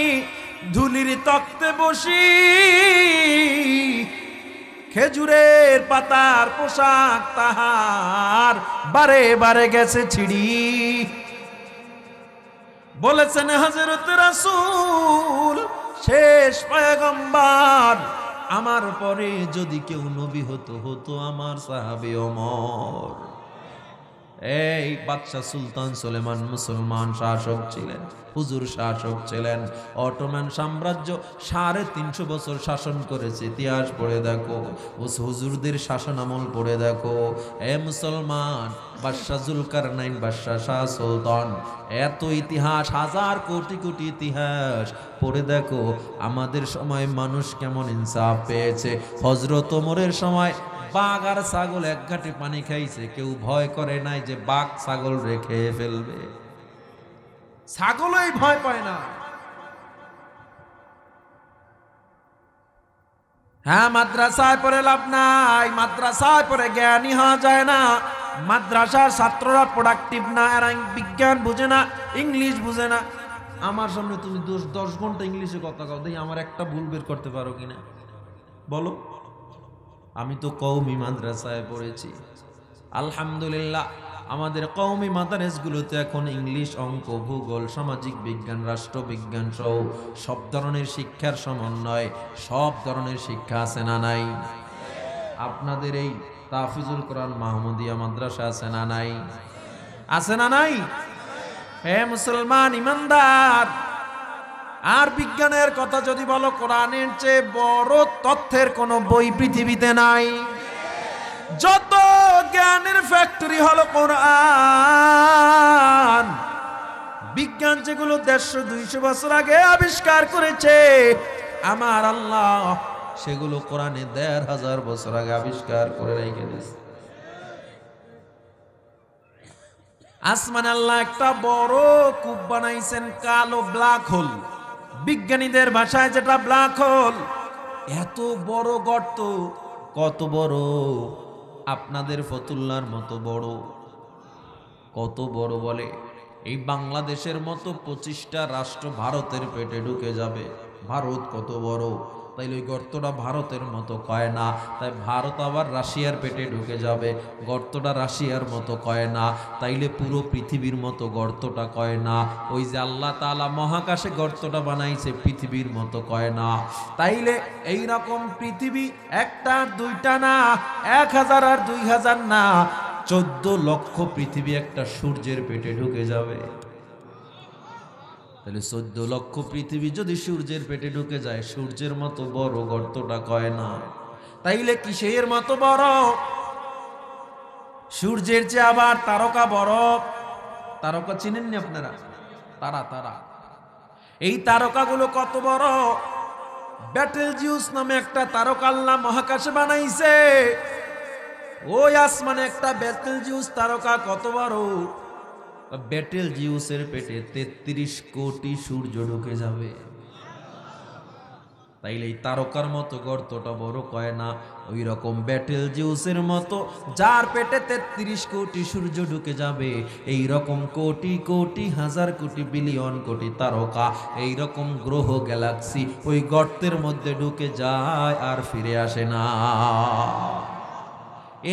ধুলির তক্তে বসি খেজুরের পাতার পোশাক তাহার বারে বারে গেছে ছিড়ি। বলেছেন হযরত রাসূল, শেষ পয়গম্বর, আমার পরে যদি কেউ নবী হতো, হতো আমার সাহাবী ওমর। এই বাদশাহ সুলতান সুলেমান মুসলমান শাসক ছিলেন, হুজুর শাসক ছিলেন। অটোমান সাম্রাজ্য ৩৫০ বছর শাসন করেছে। ইতিহাস পড়ে দেখো, হুজুরদের শাসন আমল পড়ে দেখো। এ মুসলমান, বাদশাহ জুলকারনাইন, বাদশাহ শাহ সুলতান, এত ইতিহাস, হাজার কোটি কোটি ইতিহাস পড়ে দেখো। আমাদের সময় মানুষ কেমন ইনসাফ পেয়েছে। হযরত ওমরের সময় বাঘ আর ছাগল এক ঘাটে পানি খাইছে, কেউ ভয় করে নাই যে বাঘ ছাগল রেখে ফেলবে। ছাগলই ভয় পায় না। হ্যাঁ, মাদ্রাসায় পড়ে লাভ নাই, মাদ্রাসায় পড়ে জ্ঞানী হওয়া যায় না। মাদ্রাসার ছাত্ররা প্রোডাক্টিভ না, এরা বিজ্ঞান বুঝে না, ইংলিশ বুঝে না। আমার সামনে তুমি 10 ঘন্টা ইংলিশে কথা কও, দেখি আমার একটা ভুল বের করতে পারো কিনা বলো। আমি তো কওমি মাদ্রাসায় পড়েছি। আলহামদুলিল্লাহ, আমাদের কওমি মাদ্রাসাগুলোতে এখন ইংলিশ, অঙ্ক, ভূগোল, সামাজিক বিজ্ঞান, রাষ্ট্রবিজ্ঞান সহ সব ধরনের শিক্ষার সমন্বয়, সব ধরনের শিক্ষা আছে না নাই? আপনাদের এই তাহফিজুল কোরআন মাহমুদিয়া মাদ্রাসা আছে না নাই? আছে না নাই? হে মুসলমান ইমানদার, আর বিজ্ঞানের কথা যদি বলো, কোরআনের চেয়ে বড় তথ্যের কোনো বই পৃথিবীতে নাই। যত জ্ঞানের ফ্যাক্টরি হলো কোরআন। বিজ্ঞান যেগুলো ১৫০-২০০ বছর আগে আবিষ্কার করেছে আমার আল্লাহ, সেগুলো কোরআনে ১৫০০ বছর আগে আবিষ্কার করে রেখে দিয়েছে। আসমান আল্লাহ একটা বড় কূপ বানাইছেন, কালো ব্ল্যাক হোল, বিজ্ঞানীদের ভাষায় যেটা ব্ল্যাক হোল। এত বড় গর্ত, কত বড়? আপনাদের ফতুল্লার মতো বড়। কত বড় বলে? এই বাংলাদেশের মতো ২৫টা রাষ্ট্র ভারতের পেটে ঢুকে যাবে। ভারত কত বড়? তাইলে ওই গর্তটা ভারতের মতো কয় না, তাই ভারত আবার রাশিয়ার পেটে ঢুকে যাবে, গর্তটা রাশিয়ার মতো কয় না, তাইলে পুরো পৃথিবীর মতো গর্তটা কয় না। ওই যে আল্লাহ তাআলা মহাকাশে গর্তটা বানাইছে, পৃথিবীর মতো কয় না। তাইলে এই রকম পৃথিবী একটা দুইটা না, ১,০০০ আর ২,০০০ না, ১৪ লক্ষ পৃথিবী একটা সূর্যের পেটে ঢুকে যাবে। তাহলে ১৪ লক্ষ পৃথিবী যদি সূর্যের পেটে ঢুকে যায়, সূর্যের মতো বড় গর্তটা কয় না। তাইলে কিসের মতো বড়? সূর্যের চেয়ে আবার তারকা বড়। তারকা চিনেননি আপনারা? তারা, এই তারকাগুলো কত বড়? ব্যাটেলজিউস নামে একটা তারকা আল্লাহ মহাকাশে বানাইছে। ওই আসমানে একটা ব্যাটেলজিউস তারকা কত বড়, ব্যাটেলজিউসের পেটে 33 কোটি সূর্য ঢুকে যাবে। তাইলে এই তারকার মতো গর্তটা বড় কয় না, ওই রকম ব্যাটেলজিউসের মতো যার পেটে 33 কোটি সূর্য ঢুকে যাবে, এই রকম কোটি কোটি হাজার কোটি বিলিয়ন কোটি তারকা, এই রকম গ্রহ গ্যালাক্সি ওই গর্তের মধ্যে ঢুকে যায় আর ফিরে আসে না।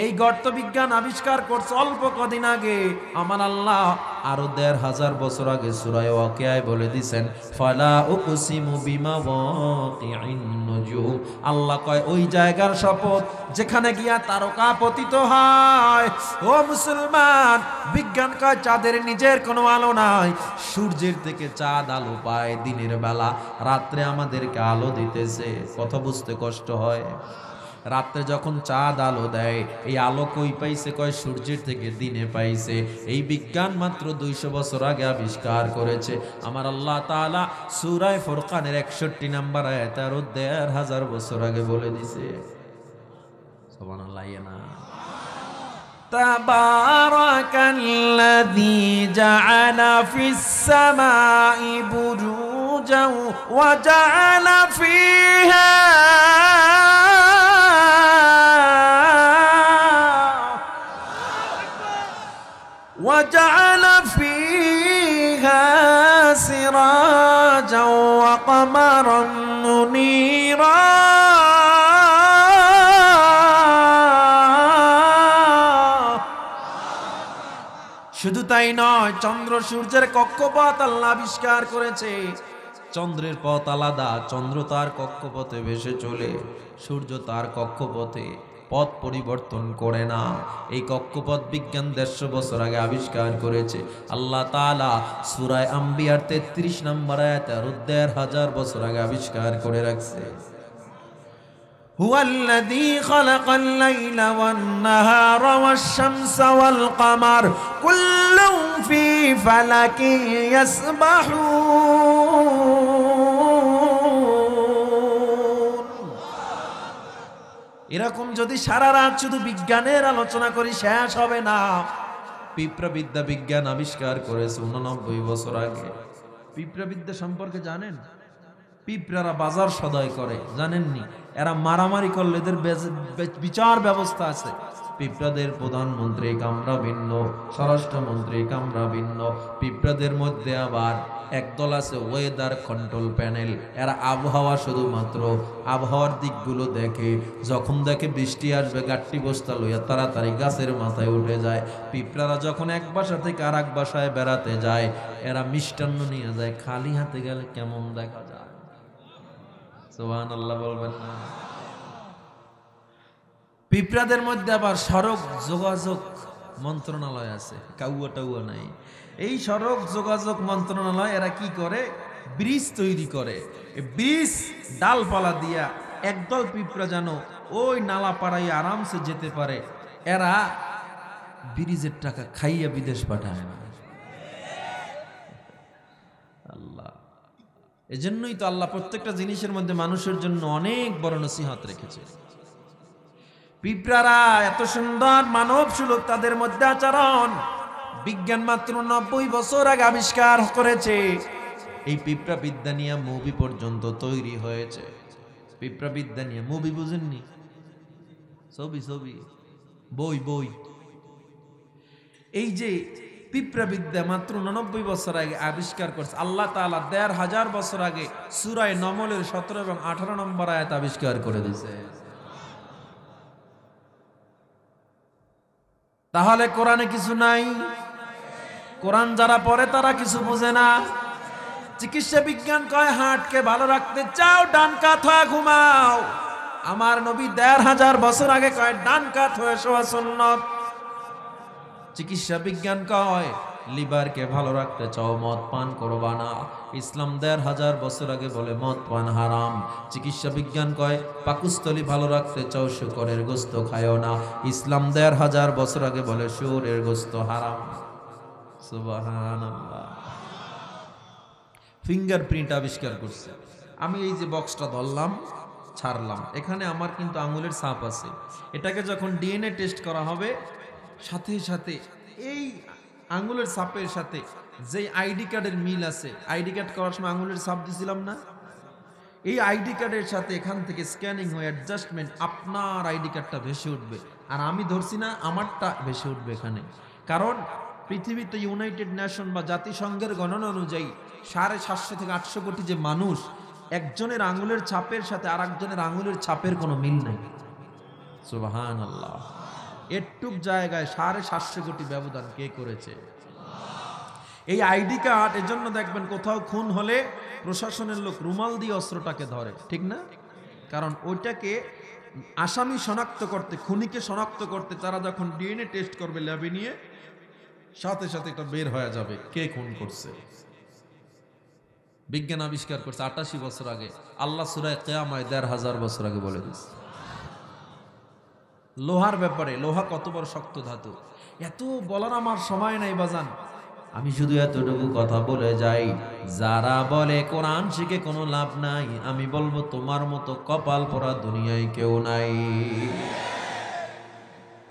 এই গর্ত বিজ্ঞান আবিষ্কার করছে অল্প কদিন আগে। আমার আল্লাহ আরো ১৫০০ বছর আগে সূরা ওয়াকিয়ায় বলে দিয়েছেন, ফালা উকসিমু বিমা ওয়াকিইন নুজুম। আল্লাহ কয় ওই জায়গার শপথ যেখানে গিয়া তারকা পতিত হয়। ও মুসলমান, বিজ্ঞান কয় চাঁদের নিজের কোনো আলো নাই, সূর্যের থেকে চাঁদ আলো পায় দিনের বেলা, রাত্রে আমাদেরকে আলো দিতেছে। কথা বুঝতে কষ্ট হয়। রাত্রে যখন চাঁদ আলো দেয়, এই আলো কই পাইছে? কয় সূর্যের থেকে দিনে পাইছে। এই বিজ্ঞান মাত্র ২০০ বছর আগে আবিষ্কার করেছে। আমার আল্লাহ তাআলা সূরা ফুরকানের ৬১ নম্বর আয়াতে আরো ১৫০০ বছর আগে বলে দিছে। সুবহানাল্লাহ। না তাবারাকাল্লাযী জাআলা ফিস সামাই বুরুজান ওয়া জাআলা ফিহা وجعل فيها سراجا وقمرا منيرا শুধু তাই নয়, চন্দ্র সূর্যের কক্ষপথ আল্লাহ আবিষ্কার করেছে। চন্দ্রের পথ আলাদা, চন্দ্র তার কক্ষপথে ভেসে চলে, সূর্য তার কক্ষপথে পথ পরিবর্তন করে না। এই কক্ষপথ বিজ্ঞান ১৫০ বছর আগে আবিষ্কার করেছে আল্লাহ তাআলা। সূরা আম্বিয়ার ৩৩ নম্বর আয়াতে আরো ১৫০০ বছর আগে আবিষ্কার করে রাখছে। হুয়াল্লাযী খালাকাল লাইলা ওয়ান নাহারা ওয়াশ শামসা ওয়াল কামার কুল্লুন ফী ফালাকিন ইয়াসবাহুন। এরকম যদি সারা রাত শুধু বিজ্ঞানের আলোচনা করি শেষ হবে না। পিঁপড়াবিদ্যা বিজ্ঞান আবিষ্কার করেছে 89 বছর আগে। পিঁপড়াবিদ্যা সম্পর্কে জানেন? পিঁপড়ারা বাজার সদাই করে, জানেননি? এরা মারামারি করলে এদের বিচার ব্যবস্থা আছে। পিঁপড়াদের প্রধানমন্ত্রী কামরা ভিন্ন, স্বরাষ্ট্রমন্ত্রী কামরা ভিন্ন। পিঁপড়াদের মধ্যে আবার একদল আছে ওয়েদার কন্ট্রোল প্যানেল। এরা আবহাওয়া, শুধুমাত্র আবহাওয়ার দিকগুলো দেখে। যখন দেখে বৃষ্টি আসবে, গাট্টি বস্তা লইয়া তাড়াতাড়ি গাছের মাথায় উঠে যায়। পিঁপড়ারা যখন এক বাসা থেকে আর এক বাসায় বেড়াতে যায়, এরা মিষ্টান্ন নিয়ে যায়। খালি হাতে গেলে কেমন দেখা যায়? সুবহানাল্লাহ বলবেন না? পিঁপড়াদের মধ্যে আবার সড়ক যোগাযোগ মন্ত্রণালয় আছে, কাউয়া টাউয়া নাই। এই সড়ক যোগাযোগ মন্ত্রণালয় এরা কি করে? ব্রিজ তৈরি করে। ব্রিজ ডালপালা দিয়া একদল পিঁপড়া যেন ওই নালা পাড়ায় আরামসে যেতে পারে, এরা ব্রিজের টাকা খাইয়া বিদেশ পাঠায় না। আল্লাহ, এজন্যই তো আল্লাহ প্রত্যেকটা জিনিসের মধ্যে মানুষের জন্য অনেক বড় নসিহত রেখেছে। পিঁপড়ারা এত সুন্দর মানব সুলভ, তাদের মধ্যে আচরণ বিজ্ঞান মাত্র 90 বছর আগে আবিষ্কার করেছে। এই পিঁপড়া বিদ্যা নিয়ে মুভি পর্যন্ত তৈরি হয়েছে। পিঁপড়া বিদ্যা নিয়ে মুভি বুঝেননি? ছবি বই। এই যে পিঁপড়া বিদ্যা মাত্র 89 বছর আগে আবিষ্কার করছে আল্লাহ তাআলা। ১৫০০ বছর আগে সূরা নমলের ১৭ এবং ১৮ নম্বর আয়াত আবিষ্কার করে দিয়েছে। তাহলে কোরআনে কিছু নাই? কোরআন যারা পড়ে তারা কিছু বোঝে না। চিকিৎসা বিজ্ঞান কয় হার্টকে ভালো রাখতে চাও, ডান কাত হয়ে ঘুমাও। আমার নবী ১৫০০ বছর আগে কয় ডান কাত হয়ে শোয়া সুন্নাত। চিকিৎসা বিজ্ঞান কয় লিভারকে ভালো রাখতে চাও, মদ পান করবা না। ইসলাম ১৫০০ বছর আগে বলে মদ পান হারাম। চিকিৎসা বিজ্ঞান কয় পাকস্থলী ভালো রাখতে চাও, শুকরের গোশত খায়ও না। ইসলাম ১৫০০ বছর আগে বলে শুয়োরের গোশত হারাম। সুবহানাল্লাহ। ফিঙ্গারপ্রিন্ট আবিষ্কার করছে। আমি এই যে বক্সটা ধরলাম, ছাড়লাম, এখানে আমার কিন্তু আঙুলের ছাপ আছে। এটাকে যখন ডিএনএ টেস্ট করা হবে, সাথে সাথে এই আঙুলের ছাপের সাথে যে আইডি কার্ডের মিল আছে, আইডি কার্ড করার সময় আঙুলের ছাপ দিছিলাম না, এই আইডি কার্ডের সাথে এখান থেকে স্ক্যানিং হয়ে অ্যাডজাস্টমেন্ট আপনার আইডি কার্ডটা ভেসে উঠবে, আর আমি ধরছি না, আমারটা ভেসে উঠবে এখানে। কারণ পৃথিবীতে ইউনাইটেড নেশন বা জাতিসংঘের গণনা অনুযায়ী 750 থেকে 800 কোটি যে মানুষ, একজনের আঙুলের ছাপের সাথে আর একজনের আঙুলের ছাপের কোনো মিল নেই। সুবহানাল্লাহ। এটুক জায়গায় 750 কোটি ব্যবধান কে করেছে? এই আইডি কার্ড। এজন্য দেখবেন কোথাও খুন হলে প্রশাসনের লোক রুমাল দিয়ে অস্ত্রটাকে ধরে, ঠিক না? কারণ ওইটাকে আসামি শনাক্ত করতে, খুনিকে শনাক্ত করতে তারা যখন ডিএনএ টেস্ট করবে ল্যাবে নিয়ে, সাথে সাথে এটা বের হয়ে যাবে কে খুন করছে। বিজ্ঞান আবিষ্কার করছে 88 বছর আগে। আল্লাহ সূরা কিয়ামায় 1500 বছর আগে বলে দিয়েছে। লোহার ব্যাপারে, লোহা কত বড় শক্ত ধাতু, এত বলার আমার সময় নাই বাজান। আমি শুধু এতটুকু কথা বলে যাই, যারা বলে কোরআন শিখে কোনো লাভ নাই, আমি বলবো তোমার মতো কপাল পোড়া দুনিয়ায় কেউ নাই।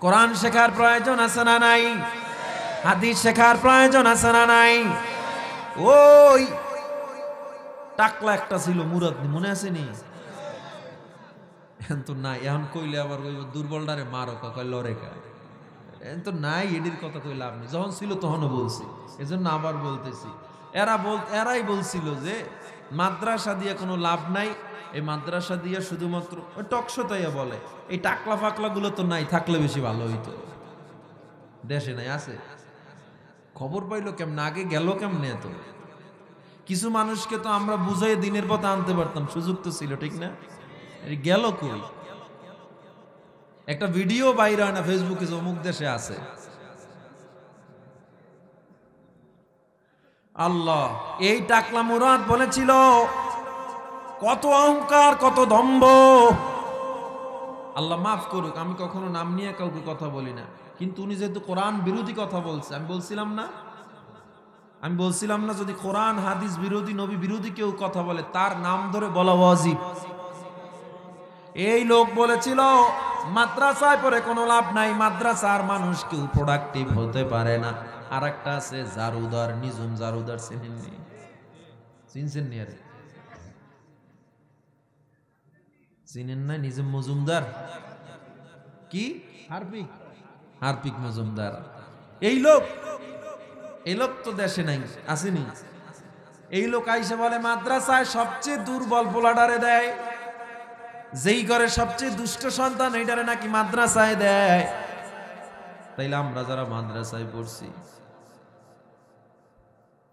কোরআন শেখার প্রয়োজন আছে না নাই? হাদিস শেখার প্রয়োজন আছে না নাই? ওই টাকলা একটা ছিল মুরাদ, মনে আছে নি? এখন তো নাই। এখন কইলে আবার ওই দুর্বলটারে মারো কয় লড়ে কায়, এখন তো নাই। এডির কথা কই লাভ নেই, যখন ছিল তখনও বলছি, এজন্য আবার বলতেছি। এরাই বলছিল যে মাদ্রাসা দিয়ে কোনো লাভ নাই, এই মাদ্রাসা দিয়ে শুধুমাত্র ওই টকশোতাইয়া বলে, এই টাকলা ফাকলা গুলো তো নাই, থাকলে বেশি ভালো হইতো। দেশে নাই, আছে? খবর পাইলো কেমন, আগে গেল কেমনে? তো কিছু মানুষকে তো আমরা বুঝাই দিনের পথে আনতে পারতাম, সুযোগ তো ছিল, ঠিক না? গেল কই? একটা ভিডিও বাইরে হয় না ফেসবুকে যে অমুক দেশে আছে। আল্লাহ, এই টাকলা মুরাদ বলেছিল কত অহংকার, কত দম্ভ। আল্লাহ মাফ করুক, আমি কখনো নাম নিয়ে কাউকে কথা বলি না, কিন্তু উনি যেহেতু কোরআন বিরোধী কথা বলছে, আমি বলছিলাম না যদি কোরআন হাদিস বিরোধী, নবী বিরোধী কেউ কথা বলে তার নাম ধরে বলা ওয়াজিব। এই লোক বলেছিল মাদ্রাসায় পড়ে কোনো লাভ নাই, মাদ্রাসার মানুষ কেউ প্রোডাক্টিভ হতে পারে না। আর একটা আছে জারুদার, নিজুম জারুদার, চিনছেন নি? আরে চিনেন না? নিজুম মজুমদার কি হারপিক মজুমদার, এই লোক তো দেশে নাই, আসেনি? এই লোক আইসে বলে মাদ্রাসায় সবচেয়ে দুর্বল পোলাডারে দেয়, যেই ঘরে সবচেয়ে দুষ্ট সন্তান এইটারে নাকি মাদ্রাসায় দেয়। তাইলে আমরা যারা মাদ্রাসায় পড়ছি,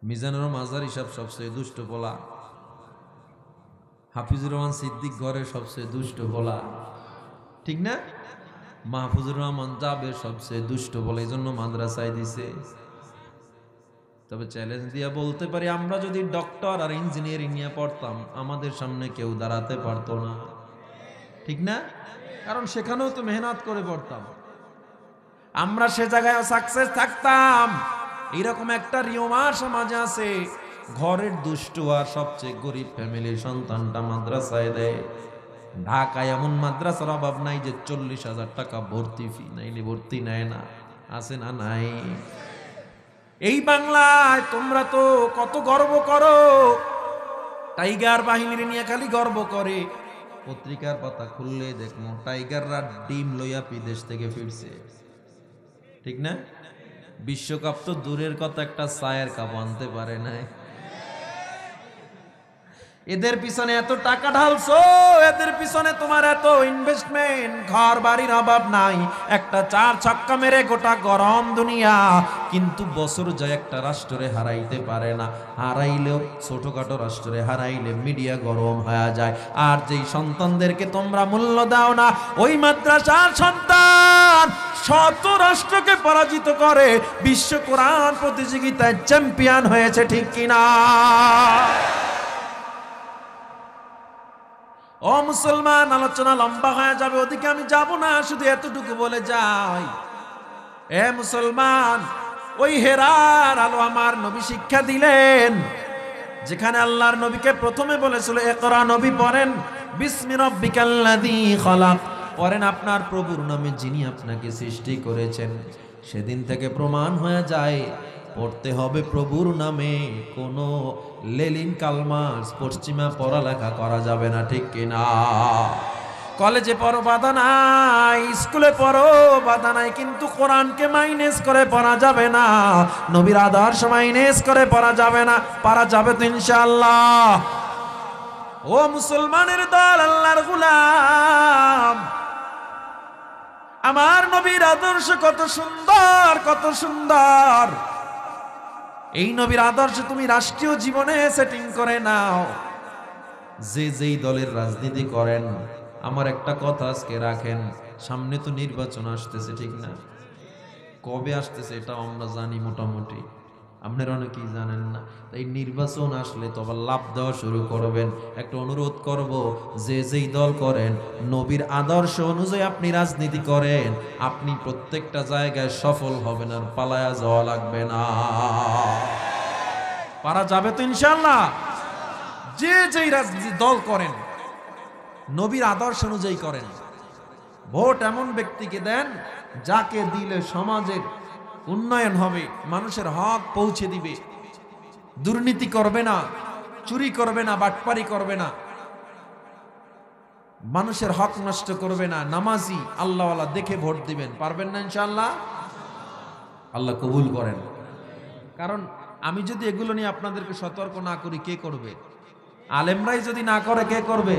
মিজানুর মাজার হিসাব সবচেয়ে দুষ্ট পোলা, হাফিজুর রহমান সিদ্দিক ঘরে সবচেয়ে দুষ্ট পোলা, ঠিক না? মাহফুজুর রহমান জাবের সবচেয়ে দুষ্ট পোলা, এই জন্য মাদ্রাসায় দিছে। তবে চ্যালেঞ্জ দিয়া বলতে পারি, আমরা যদি ডক্টর আর ইঞ্জিনিয়ারিং নিয়ে পড়তাম, আমাদের সামনে কেউ দাঁড়াতে পারতো না, ঠিক না? কারণ সেখানেও তো মেহনত করে পড়তাম, আমরা সে জায়গায় সাকসেস থাকতাম। এরকম একটা রিওমার সমাজে আছে, ঘরের দুষ্ট আর সবচেয়ে গরিব ফ্যামিলির সন্তানটা মাদ্রাসায় দেয়। ঢাকায় এমন মাদ্রাসার অভাব নাই যে 40,000 টাকা ভর্তি ফি নাইলে ভর্তি নেয় না, আছে না? নাই। এই বাংলায় তোমরা তো কত গর্ব করো, টাইগার বাহিনীর নিয়ে খালি গর্ব করে। পত্রিকার পাতা খুললে দেখো টাইগাররা ডিম লইয়া বিদেশ থেকে ফিরছে, ঠিক না? বিশ্বকাপ তো দূরের কথা, একটা চায়ের কাপ আনতে পারে নাই। এদের পিছনে এত টাকা ঢালছো, এদের পিছনে তোমার এত ইনভেস্টমেন্ট, ঘর বাড়ির অভাব নাই, একটা 4 ছক্কা মেরে গোটা গরম দুনিয়া, কিন্তু বছর যায় একটা রাষ্ট্রে হারাইতে পারে না। হারাইলেও ছোটখাটো রাষ্ট্রে হারাইলে মিডিয়া গরম হয়ে যায়। আর যেই সন্তানদেরকে তোমরা মূল্য দাও না, ওই মাদ্রাসার সন্তান শত রাষ্ট্রকে পরাজিত করে বিশ্ব কোরআন প্রতিযোগিতায় চ্যাম্পিয়ন হয়েছে, ঠিক কিনা? ও মুসলমান, আলোচনা লম্বা হয়ে যাবে, ওদিকে আমি যাব না, শুধু এতটুকু বলে যাই। এ মুসলমান, ওই হেরার আলো আমার নবী শিক্ষা দিলেন, যেখানে আল্লাহর নবীকে প্রথমে বলেছিল ইকরা, নবী পড়েন বিসমি রাব্বিকাল্লাযী খালাক, পড়েন আপনার প্রভুর নামে যিনি আপনাকে সৃষ্টি করেছেন। সেদিন থেকে প্রমাণ হয়ে যায় পড়তে হবে প্রভুর নামে, কোনো লেলিন কালমাস পশ্চিমা পড়ালেখা করা যাবে না, ঠিক কিনা? কলেজে পড়ো বাধা নাই, স্কুলে পড়ো বাধা নাই, কিন্তু কোরআনকে মাইনাস করে পড়া যাবে না, নবীর আদর্শ মাইনাস করে পড়া যাবে না। পারা যাবে তো ইনশাআল্লাহ। ও মুসলমানের দল, আল্লাহর গোলাম, আমার নবীর আদর্শ কত সুন্দর, কত সুন্দর। এই নবীর আদর্শ তুমি রাষ্ট্রীয় জীবনে সেটিং করে নাও। যে যেই দলের রাজনীতি করেন, আমার একটা কথা আজকে রাখেন, সামনে তো নির্বাচন আসতেছে, ঠিক না? কবে আসতেছে এটা আমরা জানি মোটামুটি, আপনারা অনেকেই জানেন না। এই নির্বাচন আসলে তো আবার লাভ দেওয়া শুরু করবেন। একটা অনুরোধ করব, যে যেই দল করেন নবীর আদর্শ অনুযায়ী আপনি রাজনীতি করেন, আপনি প্রত্যেকটা জায়গায় সফল হবেন, আর পালায়া যাওয়া লাগবে না। পারা যাবে তো ইনশাআল্লাহ। যে যেই রাজনীতি দল করেন নবীর আদর্শ অনুযায়ী করেন। ভোট এমন ব্যক্তিকে দেন যাকে দিলে সমাজের উন্নয়ন হবে, মানুষের হক পৌঁছে দিবে, দুর্নীতি করবে না, চুরি করবে না, বাটপারি করবে না, মানুষের হক নষ্ট করবে না, নামাজি আল্লাহওয়ালা দেখে ভোট দিবেন। পারবেন না ইনশাআল্লাহ? আল্লাহ কবুল করেন। কারণ আমি যদি এগুলো নিয়ে আপনাদেরকে সতর্ক না করি, কে করবে? আলেমরাই যদি না করে, কে করবে?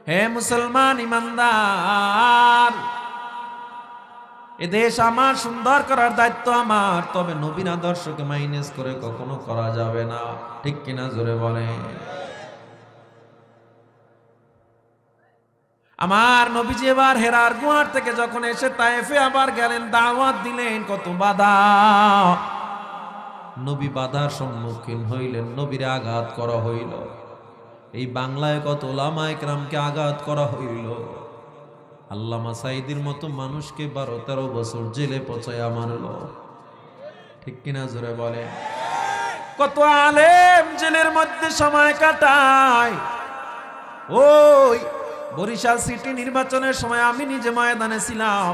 হে মুসলমান ইমানদার, এ দেশ আমার, সুন্দর করার দায়িত্ব আমার, তবে নবীর আদর্শকে মাইনাস করে কখনো করা যাবে না, ঠিক কিনা? জোরে বলে। আমার নবীজি এবার হেরার গুহার থেকে যখন এসে তায়েফে আবার গেলেন, দাওয়াত দিলেন, কত বাধা। নবী বাধার সম্মুখীন হইলেন, নবীর আঘাত করা হইল। এই বাংলায় কত উলামা ইকরামকে আঘাত করা হইল। আল্লামা সাইদির মতো মানুষকে 12-13 বছর জেলে পচায়া মারল, ঠিক কিনা? জোরে বলে। কত আলেম জেলের মধ্যে সময় কাটায়। ওই বরিশাল সিটি নির্বাচনের সময় আমি নিজে ময়দানে ছিলাম।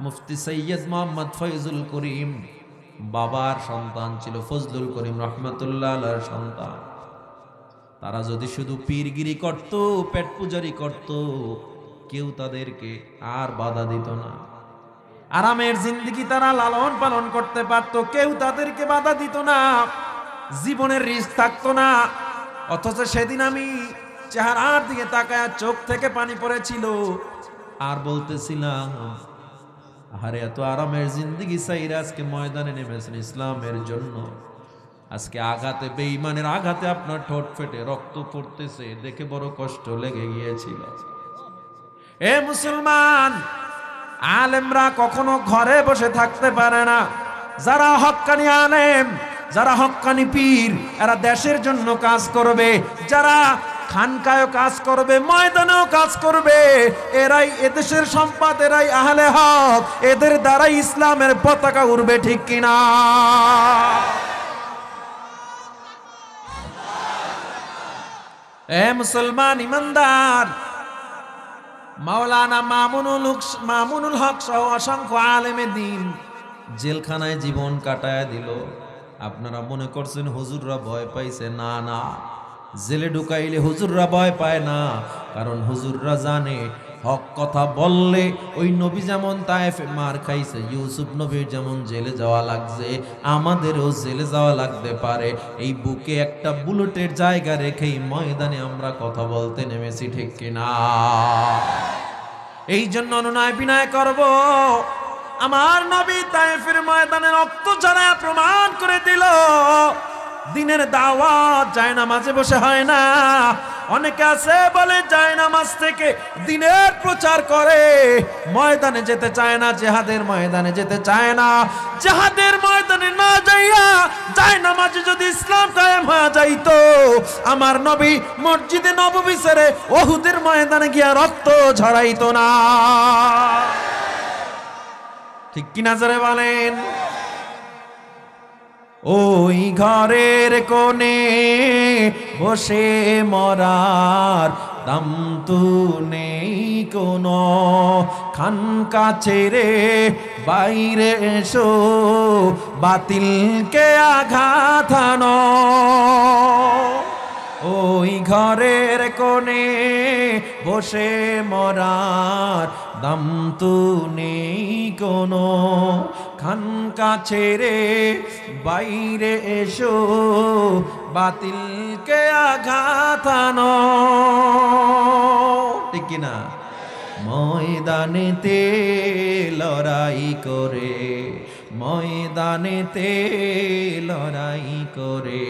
মুফতি সৈয়দ মোহাম্মদ ফয়জুল করিম, বাবার সন্তান ছিল ফজলুল করিম রহমতুল্লাহ আলাইহির সন্তান। তারা যদি শুধু পীরগিরি করত, পেট পূজারি করত, কেউ তাদেরকে আর বাধা দিত না। আরামের জিন্দেগি তারা লালন পালন করতে পারত, কেউ তাদেরকে বাধা দিত না, জীবনের রিস্ক থাকতো না। অথচ সেদিন আমি চেহারার দিকে তাকায় চোখ থেকে পানি পড়েছিল, আর বলতেছিলাম, আরে এত আরামের জিন্দেগি চাইরা আজকে ময়দানে নেমেছেন ইসলামের জন্য। আজকে আঘাতে, বেঈমানের আঘাতে আপনার ঠোঁট ফেটে রক্ত পড়তেছে, দেখে বড় কষ্ট লেগে গিয়েছিল। এ মুসলমান, আলেমরা কখনো ঘরে বসে থাকতে পারে না। যারা হক্কানি আলেম, যারা হক্কানি পীর, এরা দেশের জন্য কাজ করবে। যারা খানকায়ও কাজ করবে, ময়দানেও কাজ করবে, এরাই এদেশের সম্পদ, এরাই আহলে হক, এদের দ্বারাই ইসলামের পতাকা উড়বে, ঠিক কিনা? এ মুসলমান ইমানদার, মাওলানা মামুনুল হক সহ অসংখ্য আলেমে দিন জেলখানায় জীবন কাটায় দিল। আপনারা মনে করছেন হুজুররা ভয় পাইছে? না না, জেলে ঢুকাইলে হুজুররা ভয় পায় না, কারণ হুজুররা জানে হক কথা বললে ওই নবী যেমন তায়েফে মার খাইছে, ইউসুফ নবীর যেমন জেলে যাওয়া লাগছে, আমাদেরও জেলে যাওয়া লাগতে পারে। এই বুকে একটা বুলেটের জায়গা রেখেই ময়দানে আমরা কথা বলতে নেমেছি, ঠিক কিনা? এই জন্য অনুনয় বিনয় করব, আমার নবী তায়েফের ময়দানে রক্ত ঝরায় প্রমাণ করে দিল, দিনের দাওয়াত জায়নামাজে বসে হয় না। অনেকে আছে বলে জায়নামাজ থেকে দিনের প্রচার করে, ময়দানে যেতে চায় না, জিহাদের ময়দানে যেতে চায় না। জিহাদের ময়দানে না যাইয়া জায়নামাজে যদি ইসলাম কায়েম হয়ে যাইতো, আমার নবী মসজিদে নববী ছেড়ে উহুদের ময়দানে গিয়া রক্ত ঝরাইতো না, ঠিক কিনা? জোরে বলেন। ওই ঘরের কোণে বসে মরার দাম তো নেই কোনো, খানকা ছেড়ে বাইরে এসো বাতিলকে আঘাত হানো। ওই ঘরের কোণে বসে মরার দাম তো নেই কোনো, খানকা ছেড়ে বাইরে এসো বাতিলকে আঘাত হানো। ঠিক কিনা? ময়দানেতে লড়াই করে, ময়দানেতে লড়াই করে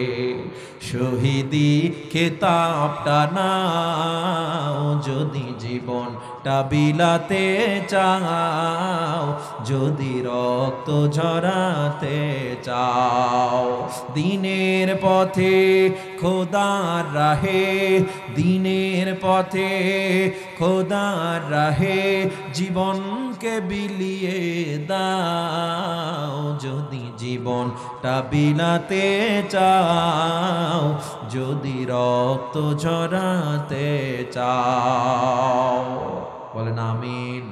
শহীদি খেতাবটা নাও, যদি জীবনটা বিলাতে চাও, যদি রক্ত ঝরাতে চাও। দিনের পথে খোদার রাহে, দিনের পথে খোদার রাহে জীবনকে বিলিয়ে দাও, যদি জীবনটা বিলাতে চাও, যদি রক্ত ঝরাতে চাও। বলেন আমিন।